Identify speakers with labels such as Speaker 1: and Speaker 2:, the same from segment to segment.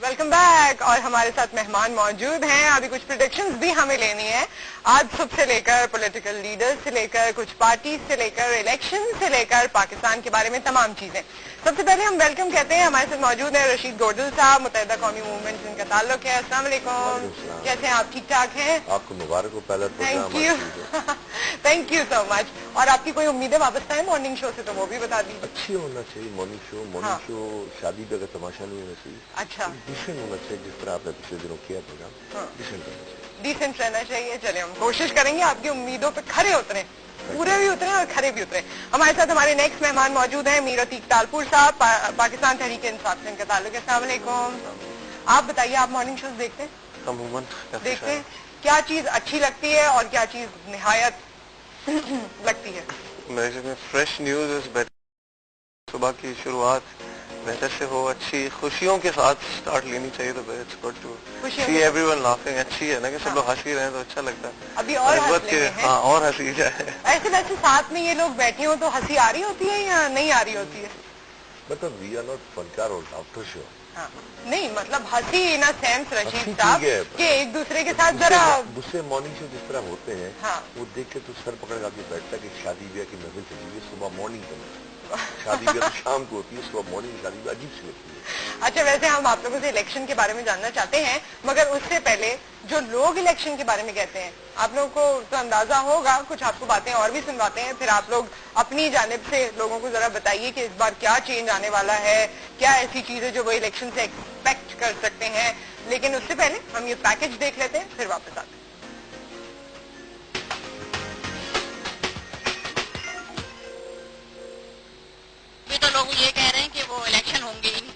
Speaker 1: Welcome back. और हमारे साथ मेहमान मौजूद हैं। अभी कुछ प्रेडिक्शंस भी हमें लेनी है आज सुबह से लेकर पॉलिटिकल लीडर्स से लेकर कुछ पार्टी से लेकर इलेक्शन से लेकर पाकिस्तान के बारे में तमाम चीजें। सबसे पहले हम वेलकम कहते हैं, हमारे साथ मौजूद हैं रशीद गोडल साहब, मुत्तहिदा कौमी मूवमेंट से इनका ताल्लुक है। अस्सलाम वालेकुम, कैसे हैं आप? ठीक ठाक हैं?
Speaker 2: आपको मुबारक हो पहला
Speaker 1: thank you thank you so much. और आपकी कोई उम्मीदें वापस आए मॉर्निंग शो से तो वो भी बता दीजिए।
Speaker 2: अच्छी होना चाहिए मॉर्निंग शो शादी पे अगर तमाशा नहीं होना चाहिए। अच्छा, डिसेंट होना चाहिए जिस तरह आपने पिछले दिनों किया प्रोग्राम, डिसेंट होना चाहिए,
Speaker 1: डिसेंट रहना चाहिए। चलिए हम कोशिश करेंगे आपकी उम्मीदों पे खरे उतरे, पूरे भी उतरे और खरे भी उतरे। हमारे साथ हमारे नेक्स्ट मेहमान मौजूद हैं मीर अतीक तालपुर साहब, पाकिस्तान तहरीक इंसाफ से इनका ताल्लुक है। अस्सलाम वालेकुम। आप बताइए, आप मॉर्निंग शोज देखते हैं?
Speaker 2: अमूमन
Speaker 1: देखते हैं। क्या चीज अच्छी लगती है और क्या चीज निहायत लगती है?
Speaker 3: मेरे फ्रेश न्यूज इज बेटर। सुबह की शुरुआत बेहतर से हो, अच्छी खुशियों के साथ स्टार्ट लेनी चाहिए। तो it's good to see everyone laughing. अच्छी है ना कि सब लोग हंसी रहे हैं तो अच्छा लगता है।
Speaker 1: अभी और
Speaker 3: हाँ, और हंसी जाए।
Speaker 1: ऐसे वैसे साथ में ये लोग बैठे हो तो हंसी आ रही होती है या नहीं आ रही होती है?
Speaker 2: मतलब वी आर नॉट फनकार और लाफ्टर शो।
Speaker 1: हाँ, नहीं मतलब हंसी इन अ सेंस रशीद साहब कि एक दूसरे के साथ जरा
Speaker 2: गुस्से मॉर्निंग शो जिस तरह होते हैं।
Speaker 1: हाँ,
Speaker 2: वो देख के तो सर पकड़ के बैठता है कि शादी ब्याह की महफिल चली हुई सुबह मॉर्निंग में, शादी ब्याह तो शाम को होती है, सुबह मॉर्निंग शादी ब्याह अजीब सी लगती है।
Speaker 1: अच्छा, वैसे हम आप लोगों से इलेक्शन के बारे में जानना चाहते हैं, मगर उससे पहले जो लोग इलेक्शन के बारे में कहते हैं, आप लोगों को तो अंदाजा होगा, कुछ आपको बातें और भी सुनवाते हैं, फिर आप लोग अपनी जानिब से लोगों को जरा बताइए कि इस बार क्या चेंज आने वाला है, क्या ऐसी चीजें जो वो इलेक्शन से एक्सपेक्ट कर सकते हैं। लेकिन उससे पहले हम ये पैकेज देख लेते हैं, फिर वापस आते हैं।
Speaker 4: तो लोग ये कह रहे हैं कि वो इलेक्शन होंगे ही नहीं।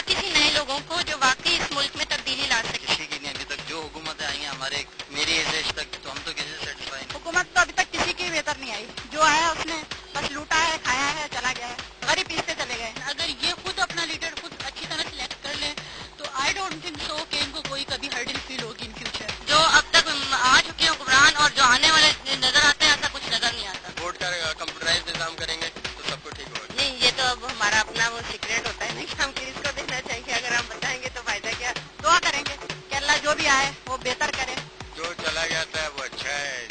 Speaker 4: किसी नए लोगों को जो वाकई इस मुल्क में तब्दीली ला सके।
Speaker 5: किसी की नहीं अभी तक जो हुकूमतें आई हैं हमारे मेरी एज तक, तो हम तो किसी से सेटिस्फाई नहीं।
Speaker 4: हुकूमत तो अभी तक किसी की बेहतर नहीं आई। जो आया उसने बस लूटा है, खाया है, चला गया है, गरीब पीसते चले गए।
Speaker 5: अगर ये खुद अपना लीडर खुद अच्छी तरह सिलेक्ट कर ले तो आई डोंट थिंक सो कि इनको कोई कभी हर्डल फील होगी इन फ्यूचर। जो अब तक आ चुके हैं हुक्मरान और जो आने वाले नजर आते हैं, ऐसा कुछ नजर नहीं आता। वोट का कंप्यूटराइज निजाम करेंगे तो सब कुछ ठीक होगा।
Speaker 4: नहीं, ये तो अब हमारा अपना वो सीक्रेट होता है ना कि हम किसको देखना चाहिए। अगर हम बताएंगे तो फायदा क्या? दुआ करेंगे कि अल्लाह जो भी आए वो बेहतर करे।
Speaker 5: जो चला जाता है वो अच्छा है।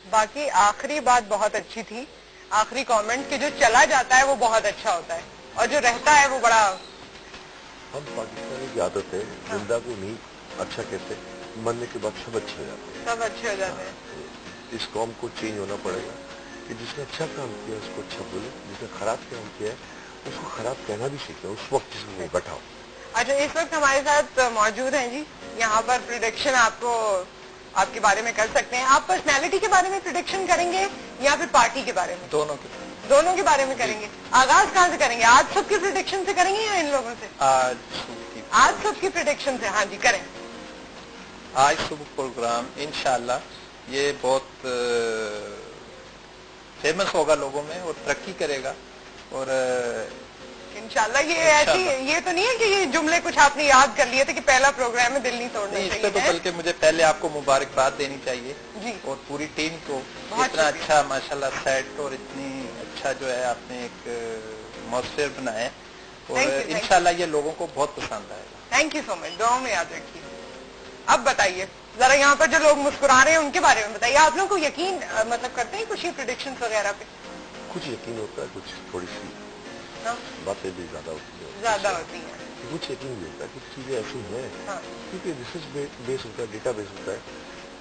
Speaker 1: बाकी आखिरी बात बहुत अच्छी थी, आखिरी कमेंट कि जो चला जाता है वो बहुत अच्छा होता है और जो रहता है वो बड़ा।
Speaker 2: हम पाकिस्तानी की आदत है, जिंदा को नहीं अच्छा कहते, मरने के बाद सब अच्छे हो जाते हैं।
Speaker 1: सब अच्छे हो जाते हैं।
Speaker 2: इस कौम को चेंज होना पड़ेगा कि जिसने अच्छा काम किया उसको अच्छा बोले, जिसने खराब काम किया है उसको खराब कहना भी सीखे उस वक्त जिसमें वो बैठा हो।
Speaker 1: अच्छा, इस वक्त हमारे साथ मौजूद हैं जी, यहाँ पर प्रिडिक्शन आपको आपके बारे में कर सकते हैं। आप पर्सनैलिटी के बारे में प्रिडिक्शन करेंगे या फिर पार्टी के बारे में? दोनों के बारे में करेंगे। आगाज कहाँ से करेंगे? आज सबकी प्रिडिक्शन से करेंगे या इन लोगों से? आज सबकी प्रिडिक्शन से। हाँ जी, करें।
Speaker 3: आज सुबह प्रोग्राम इंशाल्लाह ये बहुत फेमस होगा लोगों में और तरक्की करेगा। और
Speaker 1: इंशाल्लाह ये ऐसी, ये तो नहीं है कि ये जुमले कुछ आपने याद कर लिए थे कि पहला प्रोग्राम है, दिल नहीं तोड़ना चाहिए।
Speaker 3: इस पे तो बल्कि मुझे पहले आपको मुबारकबाद देनी चाहिए
Speaker 1: जी,
Speaker 3: और पूरी टीम को। इतना अच्छा माशाल्लाह सेट और इतनी अच्छा जो है आपने एक मॉस्फेयर बनाया है और इंशाल्लाह ये लोगों को बहुत पसंद आएगा।
Speaker 1: थैंक यू सो मच, दुआ में याद रखिए। अब बताइए जरा, यहाँ पर जो लोग मुस्कुरा रहे हैं उनके बारे में बताइए। आप लोगों को यकीन मतलब करते हैं कुछ ये प्रेडिक्शन वगैरह पे?
Speaker 2: कुछ यकीन होता है, कुछ थोड़ी सी बातें भी ज्यादा होती हैं। कुछ यकीन भी होता है, कुछ चीजें ऐसी हैं क्योंकि रिसर्च बेस होता है, डेटा बेस होता है,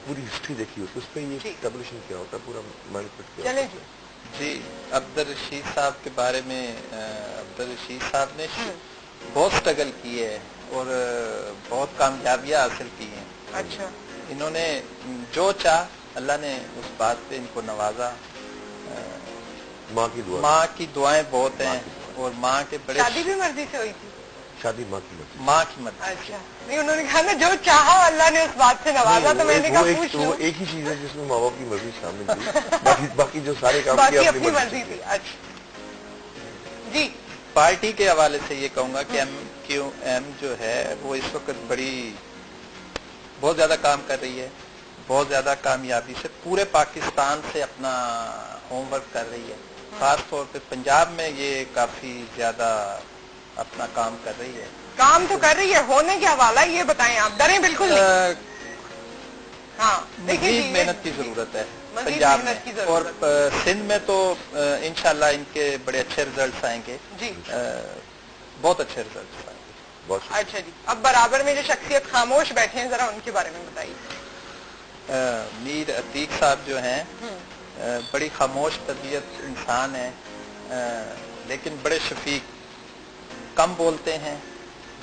Speaker 2: पूरी हिस्ट्री देखी होती है, उस पर ये टैबुलेशन क्या होता है, पूरा मैनिपुलेट किया होता है।
Speaker 3: जी, अब्दुल रशीद साहब के बारे में, अब्दुल रशीद साहब ने बहुत स्ट्रगल की है और बहुत कामयाबियां हासिल की हैं।
Speaker 1: अच्छा,
Speaker 3: इन्होंने जो चाह अल्लाह ने उस बात पे इनको नवाजा।
Speaker 2: माँ की दुआएं
Speaker 3: बहुत हैं और माँ के बड़े।
Speaker 1: शादी भी मर्जी से हुई थी?
Speaker 2: शादी माँ की मर्जी।
Speaker 3: माँ की मर्जी।
Speaker 1: अच्छा, नहीं उन्होंने कहा ना जो चाहा अल्लाह ने उस बात से नवाजा, तो मैंने कहा पूछ लूं।
Speaker 2: एक ही चीज है जिसमें माँ बाप की मर्जी शामिल थी, बाकी जो सारे काम
Speaker 1: बाकी अपनी मर्जी थी। अच्छा जी,
Speaker 3: पार्टी के हवाले से ये कहूंगा कि MQM जो है वो इस वक्त बहुत ज्यादा काम कर रही है, बहुत ज्यादा कामयाबी से पूरे पाकिस्तान से अपना होमवर्क कर रही है।
Speaker 6: खास तौर पे पंजाब में ये काफी ज्यादा अपना काम कर रही है।
Speaker 1: काम तो कर रही है, होने क्या वाला है ये बताएं आप, डरें बिल्कुल नहीं। हाँ,
Speaker 6: मजीद मेहनत की जरूरत है पंजाब में, और सिंध में तो इंशाल्लाह इनके बड़े अच्छे रिजल्ट्स आएंगे जी, बहुत अच्छे रिजल्ट्स आएंगे।
Speaker 1: अच्छा जी, अब बराबर में जो शख्सियत खामोश बैठे हैं जरा उनके बारे में बताइए।
Speaker 6: मीर अतीक साहब जो हैं बड़ी खामोश तबीयत इंसान है, लेकिन बड़े शफीक, कम बोलते हैं,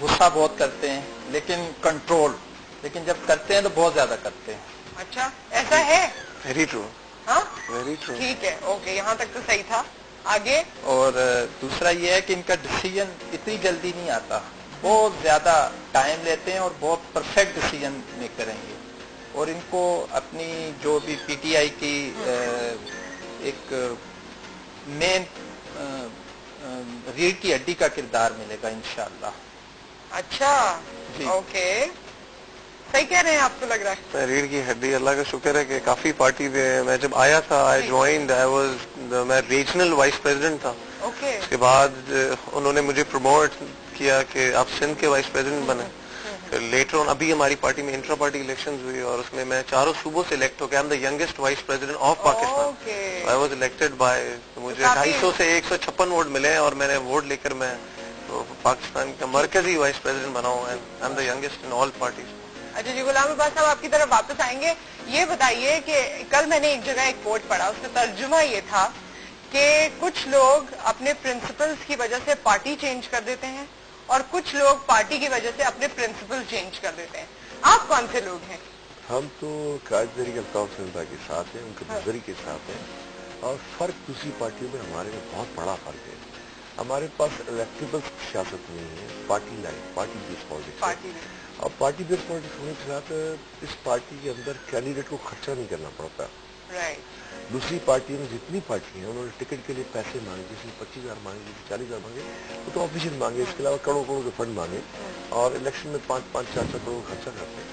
Speaker 6: गुस्सा बहुत करते हैं, लेकिन कंट्रोल, लेकिन जब करते हैं तो बहुत ज्यादा करते हैं।
Speaker 1: अच्छा, ऐसा है?
Speaker 3: Very true.
Speaker 1: हाँ,
Speaker 3: वेरी ट्रू।
Speaker 1: ठीक है, ओके, यहाँ तक तो सही था। आगे?
Speaker 6: और दूसरा ये है कि इनका डिसीजन इतनी जल्दी नहीं आता, बहुत ज्यादा टाइम लेते हैं और बहुत परफेक्ट डिसीजन मेकर हैं ये, और इनको अपनी जो भी पीटीआई की एक मेन रीढ़ की हड्डी का किरदार मिलेगा इंशाअल्लाह।
Speaker 1: अच्छा, ओके, सही कह रहे हैं, आपको लग रहा है?
Speaker 3: रीढ़ की हड्डी, अल्लाह का शुक्र है कि काफी पार्टी में मैं जब आया था, मैं रीजनल वाइस प्रेसिडेंट था।
Speaker 1: ओके।
Speaker 3: उसके बाद उन्होंने मुझे प्रमोट किया कि आप सिंध के वाइस प्रेसिडेंट बने। फिर लेटर ऑन अभी हमारी पार्टी में इंट्रा पार्टी इलेक्शंस हुई और उसमें मैं 4 सूबों से इलेक्ट हो गया। I am the youngest vice president of Pakistan. I was elected by, मुझे 250 से 156 वोट मिले और मैंने वोट लेकर मैं तो पाकिस्तान का मरकजी वाइस प्रेसिडेंट बना हूँ। I am the youngest in all parties.
Speaker 1: अच्छा जी, गुलाम अब्बास साहब आपकी तरफ वापस आएंगे। ये बताइए कि कल मैंने एक जगह एक कोट पढ़ा, उसका तर्जुमा ये था कि कुछ लोग अपने प्रिंसिपल्स की वजह से पार्टी चेंज कर देते हैं और कुछ लोग पार्टी की वजह से अपने प्रिंसिपल चेंज कर देते हैं। आप कौन से लोग हैं?
Speaker 2: हम तो कायदे के जनता के साथ हैं, उनके नजरिए के साथ हैं, और फर्क दूसरी पार्टियों में हमारे में बहुत बड़ा फर्क है। हमारे पास इलेक्टेबल सियासत नहीं है, party line, party based politics. और पार्टी बेस्ड पॉलिटिक्स होने के साथ इस पार्टी के अंदर कैंडिडेट को खर्चा नहीं करना पड़ता। दूसरी पार्टियों में जितनी पार्टी हैं उन्होंने टिकट के लिए पैसे मांगे, जिसने 25,000 मांगे, जिसने 40,000 मांगे, वो तो ऑफिशियल मांगे, इसके अलावा करोड़ों करोड़ के फंड मांगे और इलेक्शन में 5-5, 4-4 करोड़ खर्चा करते हैं।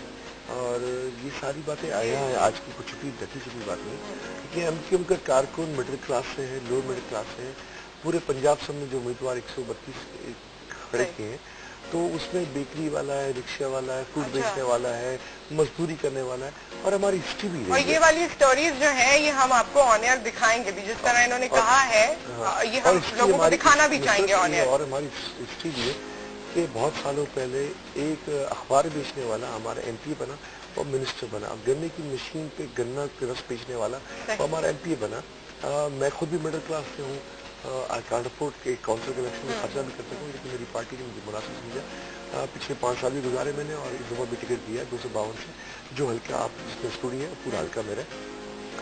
Speaker 2: और ये सारी बातें आया है, आज की कुछ छुट्टी ढकी छुट्टी बात नहीं, क्योंकि एमक्यूएम का कारकुन मिडिल क्लास से है, लोअर मिडिल क्लास से है। पूरे पंजाब सब में जो उम्मीदवार 132 खड़े किए हैं, तो उसमें बेकरी वाला है, रिक्शा वाला है, फ्रूट बेचने वाला है, मजदूरी करने वाला है, और हमारी हिस्ट्री भी है।
Speaker 1: और ये वाली स्टोरीज जो है ये हम आपको ऑन एयर दिखाएंगे भी, जिस तरह इन्होंने कहा है, ये हम लोगों को दिखाना भी चाहेंगे ऑन एयर।
Speaker 2: और हमारी हिस्ट्री भी है कि बहुत सालों पहले एक अखबार बेचने वाला हमारा एमपी बना और मिनिस्टर बना। अब गन्ने की मशीन पे गन्ना के रस बेचने वाला वो हमारा एमपी बना। मैं खुद भी मिडिल क्लास से हूँ, आई कांट अफोर्ड के काउंसिल के इलेक्शन में खर्चा भी कर सकूँ, लेकिन मेरी पार्टी ने मुझे मुनासिब समझा। पिछले 5 साल भी गुजारे मैंने और इस दफा भी टिकट दिया 252 से, जो हल्का आप जिसमें स्टूडियो है पूरा हल्का मेरा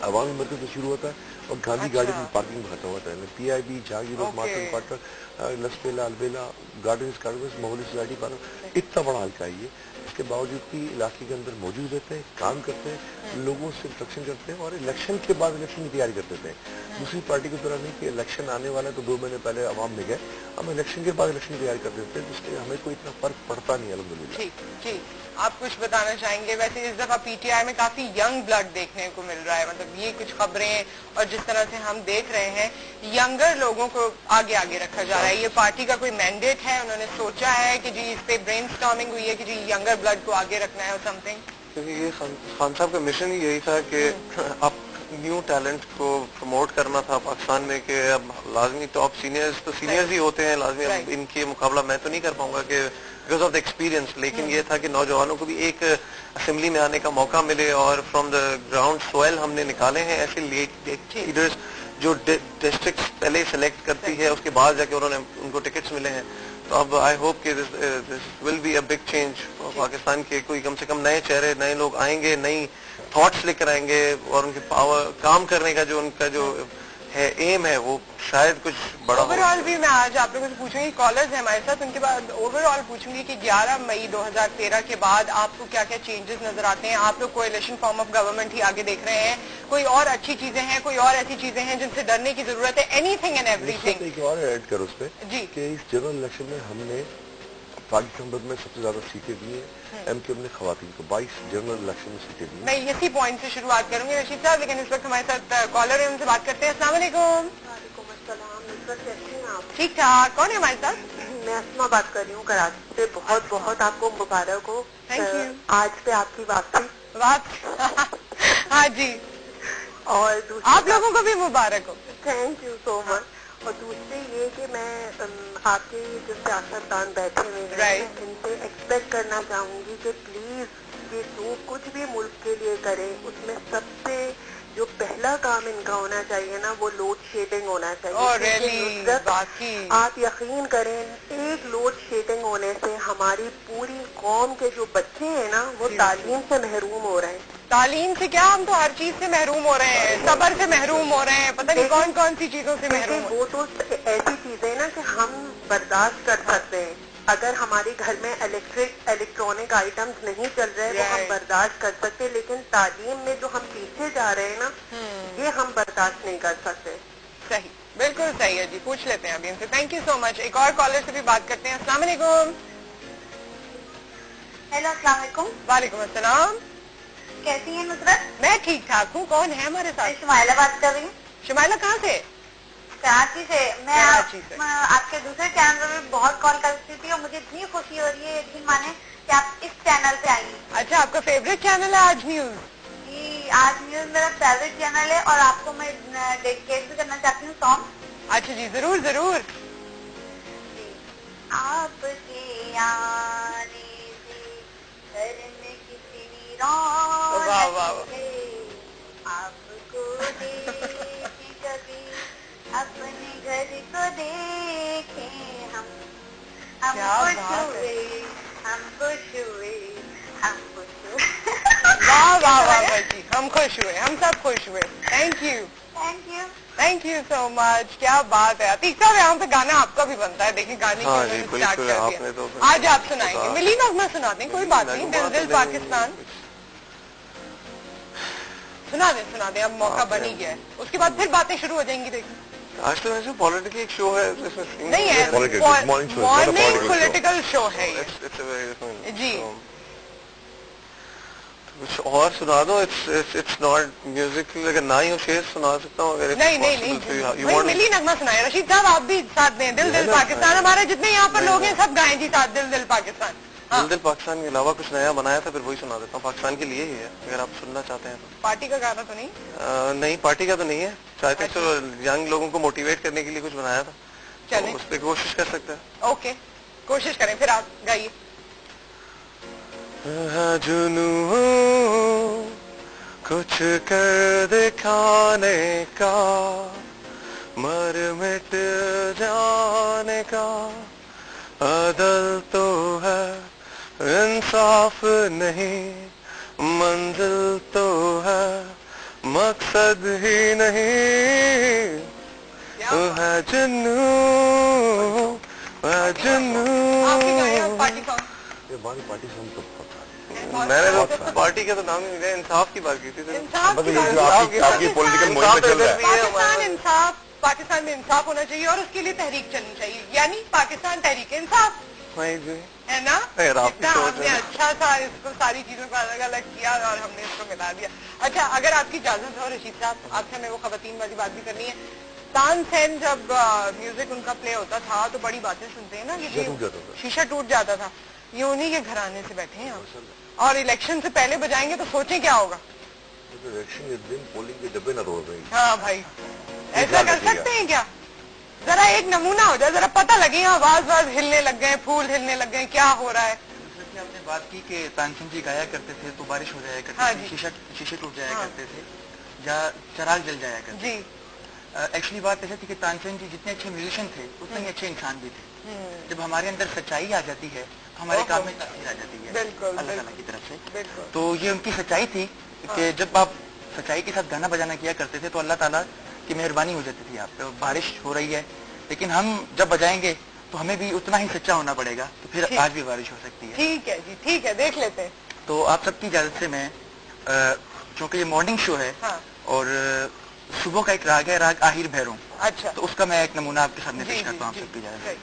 Speaker 2: अवामी मरकज से शुरू होता है और गांधी गार्डन की पार्किंग में खत्म होता है। PIB, Jahangir road, market quarter, Lasbela, Albela, gardens, माहौली सोसाइटी पार्क, इतना बड़ा हल्का है ये। इसके बावजूद भी इलाके के अंदर मौजूद रहते हैं, काम करते हैं, लोगों से इंस्ट्रक्शन करते हैं और इलेक्शन के बाद इलेक्शन की तैयारी कर देते हैं। दूसरी पार्टी की तरह नहीं कि इलेक्शन आने वाला है तो 2 महीने पहले आवाम में गए, हम इलेक्शन के बाद इलेक्शन की तैयारी कर देते हैं, जिससे हमें कोई इतना फर्क पड़ता नहीं अल्हम्दुलिल्लाह।
Speaker 1: आप कुछ बताना चाहेंगे? वैसे इस दफा पीटीआई में काफी यंग ब्लड देखने को मिल रहा है, मतलब ये कुछ खबरें और जिस तरह से हम देख रहे हैं यंगर लोगों को आगे आगे रखा जा रहा है। ये पार्टी का कोई मैंडेट है, उन्होंने सोचा है कि जी इस पे ब्रेनस्टॉर्मिंग हुई है कि जी यंगर ब्लड को आगे रखना है और समथिंग?
Speaker 3: क्योंकि ये खान साहब का मिशन ही यही था कि अब न्यू टैलेंट को प्रमोट करना था पाकिस्तान में, कि अब लाजमी टॉप सीनियर्स तो सीनियर्स ही होते हैं लाजमी, अब इनके मुकाबला मैं तो नहीं कर पाऊंगा कि बिकॉज ऑफ द एक्सपीरियंस, लेकिन ये था कि नौजवानों को भी एक असेंबली में आने का मौका मिले और फ्रॉम द ग्राउंड सोयल हमने निकाले हैं ऐसे लीडर्स जो डिस्ट्रिक्ट पहले सेलेक्ट करती है, उसके बाद जाके उनको टिकट्स मिले हैं। तो अब आई होप कि this will be a big change Pakistan के, कोई कम से कम नए चेहरे, नए लोग आएंगे, नई थॉट्स लेकर आएंगे और उनके पावर काम करने का जो उनका जो है एम है वो शायद कुछ बड़ा।
Speaker 1: ओवरऑल भी मैं आज आप लोगों से पूछूंगी, कॉलर्स हैं हमारे साथ, उनके बाद ओवरऑल पूछूंगी कि 11 मई 2013 के बाद आपको क्या क्या चेंजेस नजर आते हैं? आप लोग कोएलिशन फॉर्म ऑफ गवर्नमेंट ही आगे देख रहे हैं, कोई और अच्छी चीजें हैं, कोई और ऐसी चीजें हैं जिनसे डरने की जरूरत है? Anything and everything.
Speaker 2: एक और ऐड करो उस पर जी कि इस जनरल इलेक्शन में हमने पाकिस्तान में सबसे ज्यादा सीटें दी है एमक्यूएम ने खवातीन को, 22 जनरल इलेक्शन में सीटें दी।
Speaker 1: मैं इसी पॉइंट से शुरुआत करूंगी रशीद साहब, लेकिन इस वक्त हमारे साथ कॉलर है, उनसे बात करते हैं। अस्सलाम वालेकुम। ठीक ठाक. कौन है हमारे साथ?
Speaker 7: मैं अस्मा बात कर रही हूँ कराची से. बहुत बहुत आपको मुबारक हो.
Speaker 1: Thank you.
Speaker 7: आज पे आपकी वापसी.
Speaker 1: हाँ जी.
Speaker 7: और
Speaker 1: आप लोगों को भी मुबारक हो.
Speaker 7: Thank you so much. और दूसरी ये कि मैं आपके जो सियासतदान बैठे हुए हैं मैं इनसे एक्सपेक्ट करना चाहूंगी कि प्लीज ये जो कुछ भी मुल्क के लिए करें उसमें सबसे जो पहला काम इनका होना चाहिए ना वो लोड शेडिंग होना चाहिए. आप यकीन करें एक लोड शेडिंग होने से हमारी पूरी कौम के जो बच्चे हैं ना वो तालीम से महरूम हो रहे हैं.
Speaker 1: तालीम से क्या, हम तो हर चीज से महरूम हो रहे हैं. सब्र से महरूम हो रहे हैं. पता नहीं कौन कौन सी चीजों से महरूम.
Speaker 7: वो तो ऐसी चीजें ना कि हम बर्दाश्त कर सकते हैं. अगर हमारे घर में इलेक्ट्रॉनिक आइटम्स नहीं चल रहे वो हम बर्दाश्त कर सकते. लेकिन तालीम में जो हम पीछे जा रहे हैं ना ये हम बर्दाश्त नहीं कर सकते.
Speaker 1: सही, बिल्कुल सही है जी. पूछ लेते हैं अभी इनसे. Thank you so much. एक और कॉलर से भी बात करते हैं. अस्सलाम वालेकुम.
Speaker 8: हेलो, अस्सलाम वालेकुम.
Speaker 1: वालेकुम अस्सलाम.
Speaker 8: कैसी हैं नुसरत?
Speaker 1: मैं ठीक ठाक हूँ. कौन है हमारे साथ?
Speaker 8: शुमाइला बात कर रही हूँ.
Speaker 1: शुमाइला कहाँ से?
Speaker 8: कराची से. मैं आपके दूसरे चैनल में बहुत कॉल करती थी और मुझे इतनी खुशी हो रही है यकीन माने कि आप इस चैनल पे आई.
Speaker 1: अच्छा, आपका फेवरेट चैनल है आज न्यूज?
Speaker 8: जी, आज न्यूज मेरा फेवरेट चैनल है और आपको मैं डेडिकेट भी करना चाहती हूँ सॉन्ग.
Speaker 1: अच्छा जी, जरूर जरूर.
Speaker 8: आपके आने से घर में कितनी रौनक है, आपको देखे कभी अपने घर को देखे हम खुश हुए, हम खुश हुए, हम खुश हुए.
Speaker 1: वाह वाह वाह जी, हम खुश हुए, हम सब खुश हुए. Thank you.
Speaker 8: Thank you.
Speaker 1: Thank you so much. क्या बात है. तीसरा यहाँ पे गाना आपका भी बनता है. देखिए गाने की स्टार्ट कर दिया.
Speaker 3: तो
Speaker 1: आज आप सुनाएंगे. मिली नगमा सुनाते हैं. कोई बात नहीं. दिल दिल पाकिस्तान सुना दे. अब मौका बन ही गया है. उसके बाद फिर बातें शुरू हो जाएंगी. देखिए
Speaker 3: आज तो वैसे पॉलिटिकल एक शो है.
Speaker 1: नहीं है, मॉर्निंग पॉलिटिकल शो है जी.
Speaker 3: कुछ और सुना दो. It's not musical. अगर ना ही शेर सुना सकता हूँ. अगर
Speaker 1: नहीं, मिली नगमा सुनाए. रशीद साहब आप भी साथ दें. दिल दिल पाकिस्तान. हमारे जितने यहाँ पर लोग हैं सब गाएं जी साथ. दिल दिल पाकिस्तान.
Speaker 3: दिल दिल पाकिस्तान के अलावा कुछ नया बनाया था, फिर वही सुना देता हूँ. पाकिस्तान के लिए ही है अगर आप सुनना चाहते हैं तो.
Speaker 1: पार्टी का गाना तो नहीं?
Speaker 3: नहीं, पार्टी का तो नहीं है. चाहते तो यंग लोगों को मोटिवेट करने के लिए कुछ बनाया था.
Speaker 1: चलें,
Speaker 3: उस पर कोशिश कर सकते हैं.
Speaker 1: ओके, कोशिश करें. फिर आप गाइए.
Speaker 3: जुनू कुछ कर दिखाने का, मर मिट जाने का, अदल तो है इंसाफ नहीं, मंजिल तो है मकसद ही नहीं. है जुनू, है जुनू.
Speaker 2: पार्टी सॉन्ग तो
Speaker 3: मैंने तो पार्टी का तो नाम नहीं लिया. इंसाफ की बात की थी.
Speaker 2: आपकी पॉलिटिकल मुहिम चल रहा है.
Speaker 1: इंसाफ, पाकिस्तान में इंसाफ होना चाहिए और उसके लिए तहरीक चलनी चाहिए. यानी पाकिस्तान तहरीक इंसाफ है ना. हमने अच्छा था इसको, सारी चीजों को अलग अलग किया और हमने इसको मिला दिया. अच्छा, अगर आपकी इजाजत हो रशीद साहब, आपसे हमें वो खवातीन वाली बात भी करनी है. तानसेन जब म्यूजिक उनका प्ले होता था तो बड़ी बातें सुनते हैं ना कि शीशा टूट जाता था. ये उन्हीं के घराने से बैठे हैं और इलेक्शन से पहले बजाएंगे तो सोचें क्या होगा.
Speaker 2: इलेक्शन के दिन पोलिंग के डब्बे न रोल रही.
Speaker 1: हाँ भाई, ऐसा कर सकते हैं क्या? जरा एक नमूना हो जाए, जरा पता लगे. आवाज हिलने लग गए, फूल हिलने लग गए, क्या हो रहा है.
Speaker 6: आपने बात की कि तानसेन जी गाया करते थे तो बारिश हो जाया करती थी, शीशे टूट जाया करते थे या चराग जल जाया करते थे. एक्चुअली बात ऐसी थी कि तानसेन जी जितने अच्छे म्यूजिशियन थे उतने ही अच्छे इंसान भी थे. जब हमारे अंदर सच्चाई आ जाती है हमारे काम में तासीर आ जाती है अल्लाह ताला की तरफ से. तो ये उनकी सच्चाई थी कि जब आप सच्चाई के साथ गाना बजाना किया करते थे तो अल्लाह ताला की मेहरबानी हो जाती थी आप पे. बारिश हो रही है लेकिन हम जब बजाएंगे तो हमें भी उतना ही सच्चा होना पड़ेगा, तो फिर आज भी बारिश हो सकती है.
Speaker 1: ठीक है जी, ठीक है, देख लेते हैं.
Speaker 6: तो आप सबकी इजाजत से मैं, चूंकि ये मॉर्निंग शो है और सुबह का एक राग है, राग आहिर भैरों.
Speaker 1: अच्छा,
Speaker 6: तो उसका मैं एक नमूना आपके सामने पेश करता हूँ आप सबकी इजाजत से.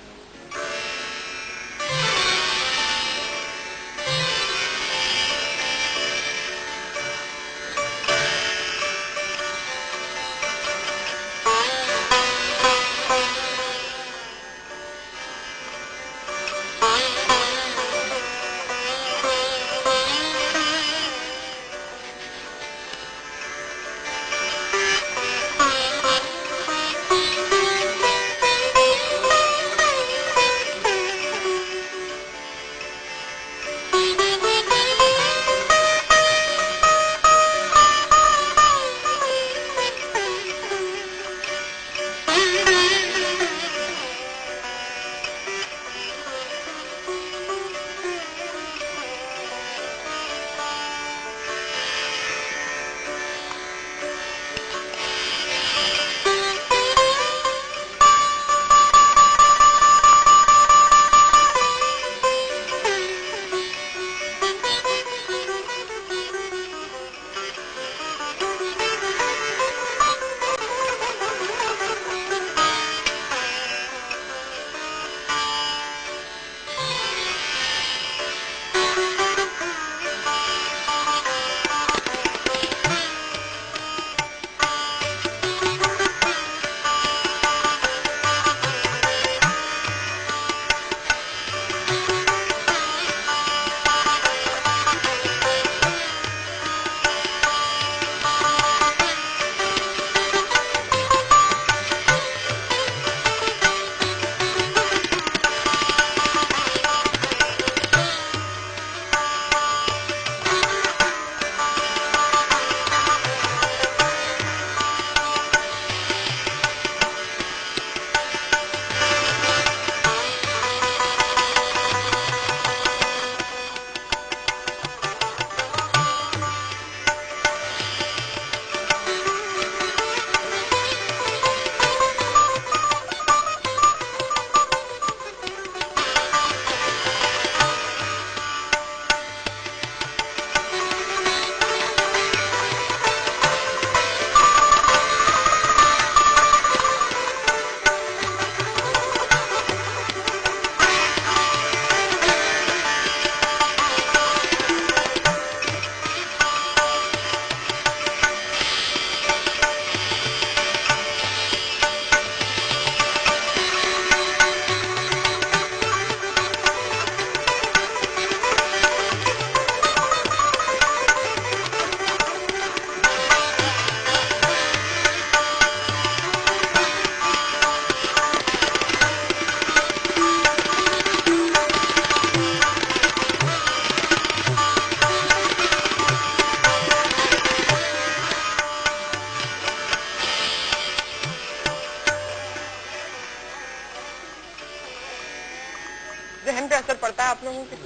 Speaker 1: जहन पे असर पड़ता है आप लोगों के?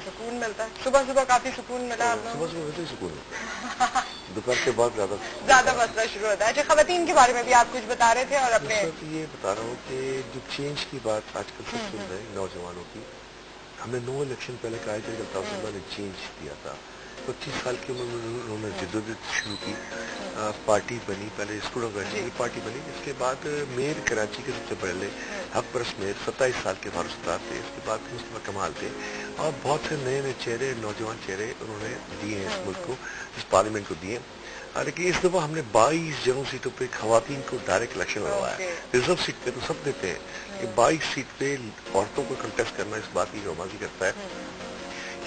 Speaker 1: सुकून मिलता है? सुबह सुबह काफी सुकून मिला आप लोगों को?
Speaker 2: सुबह सुबह वैसे ही सुकून होता है, दोपहर के बाद ज्यादा
Speaker 1: मसला शुरू होता है। अच्छा, खवातीन के बारे में भी आप कुछ बता रहे थे और अपने
Speaker 2: ये बता रहा हूँ कि जो चेंज की बात आजकल सब सुन रहे हैं नौजवानों की, हमने नो इलेक्शन पहले कहा कि अल्ताफ साहब ने चेंज किया था, 25 साल की उम्र में उन्होंने जद्दोजहद शुरू की, पार्टी बनी, पहले स्टूडेंट की पार्टी बनी, इसके बाद मेयर कराची के सबसे पहले हक परस मेयर 27 साल के फारूक सत्तार थे, इसके बाद मुस्तफा कमाल थे, और बहुत से नए नए चेहरे, नौजवान चेहरे उन्होंने दिए हैं इस मुल्क को, इस पार्लियामेंट को दिए। लेकिन इस दफा हमने 22 जगहों सीटों पे खवातीन को डायरेक्ट इलेक्शन लड़वाया। रिजर्व सीट पे तो सब देते हैं कि 22 सीट पे औरतों को कंटेस्ट करना इस बात की गवाही करता है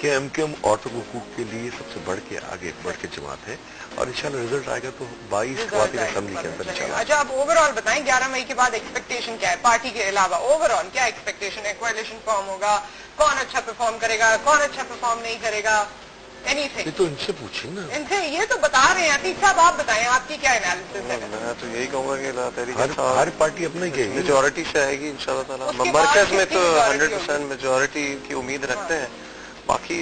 Speaker 2: कि एमकेएम औरतों को हकूक के लिए सबसे बढ़ के जमात है, और इंशाल्लाह रिजल्ट आएगा तो 22 खवातीन असेंबली के अंदर इंशाल्लाह।
Speaker 1: अच्छा, आप ओवरऑल बताएं 11 मई के बाद एक्सपेक्टेशन क्या है पार्टी के अलावा? ओवरऑल क्या एक्सपेक्टेशन है? कोएलिशन फॉर्म होगा? कौन अच्छा परफॉर्म करेगा, कौन अच्छा परफॉर्म नहीं करेगा? एनीथिंग?
Speaker 2: ये तो इनसे पूछिए ना।
Speaker 1: इनसे ये तो बता रहे हैं। अतीक साहब आप बताएं, आपकी क्या एनालिसिस है?
Speaker 3: मैं तो यही कहूँगा कि
Speaker 2: हर पार्टी अपना ही कहेगी,
Speaker 3: मेजोरिटी से आएगी इंशाल्लाह ताला। मरकज में तो 100% मेजोरिटी की उम्मीद रखते हैं, बाकी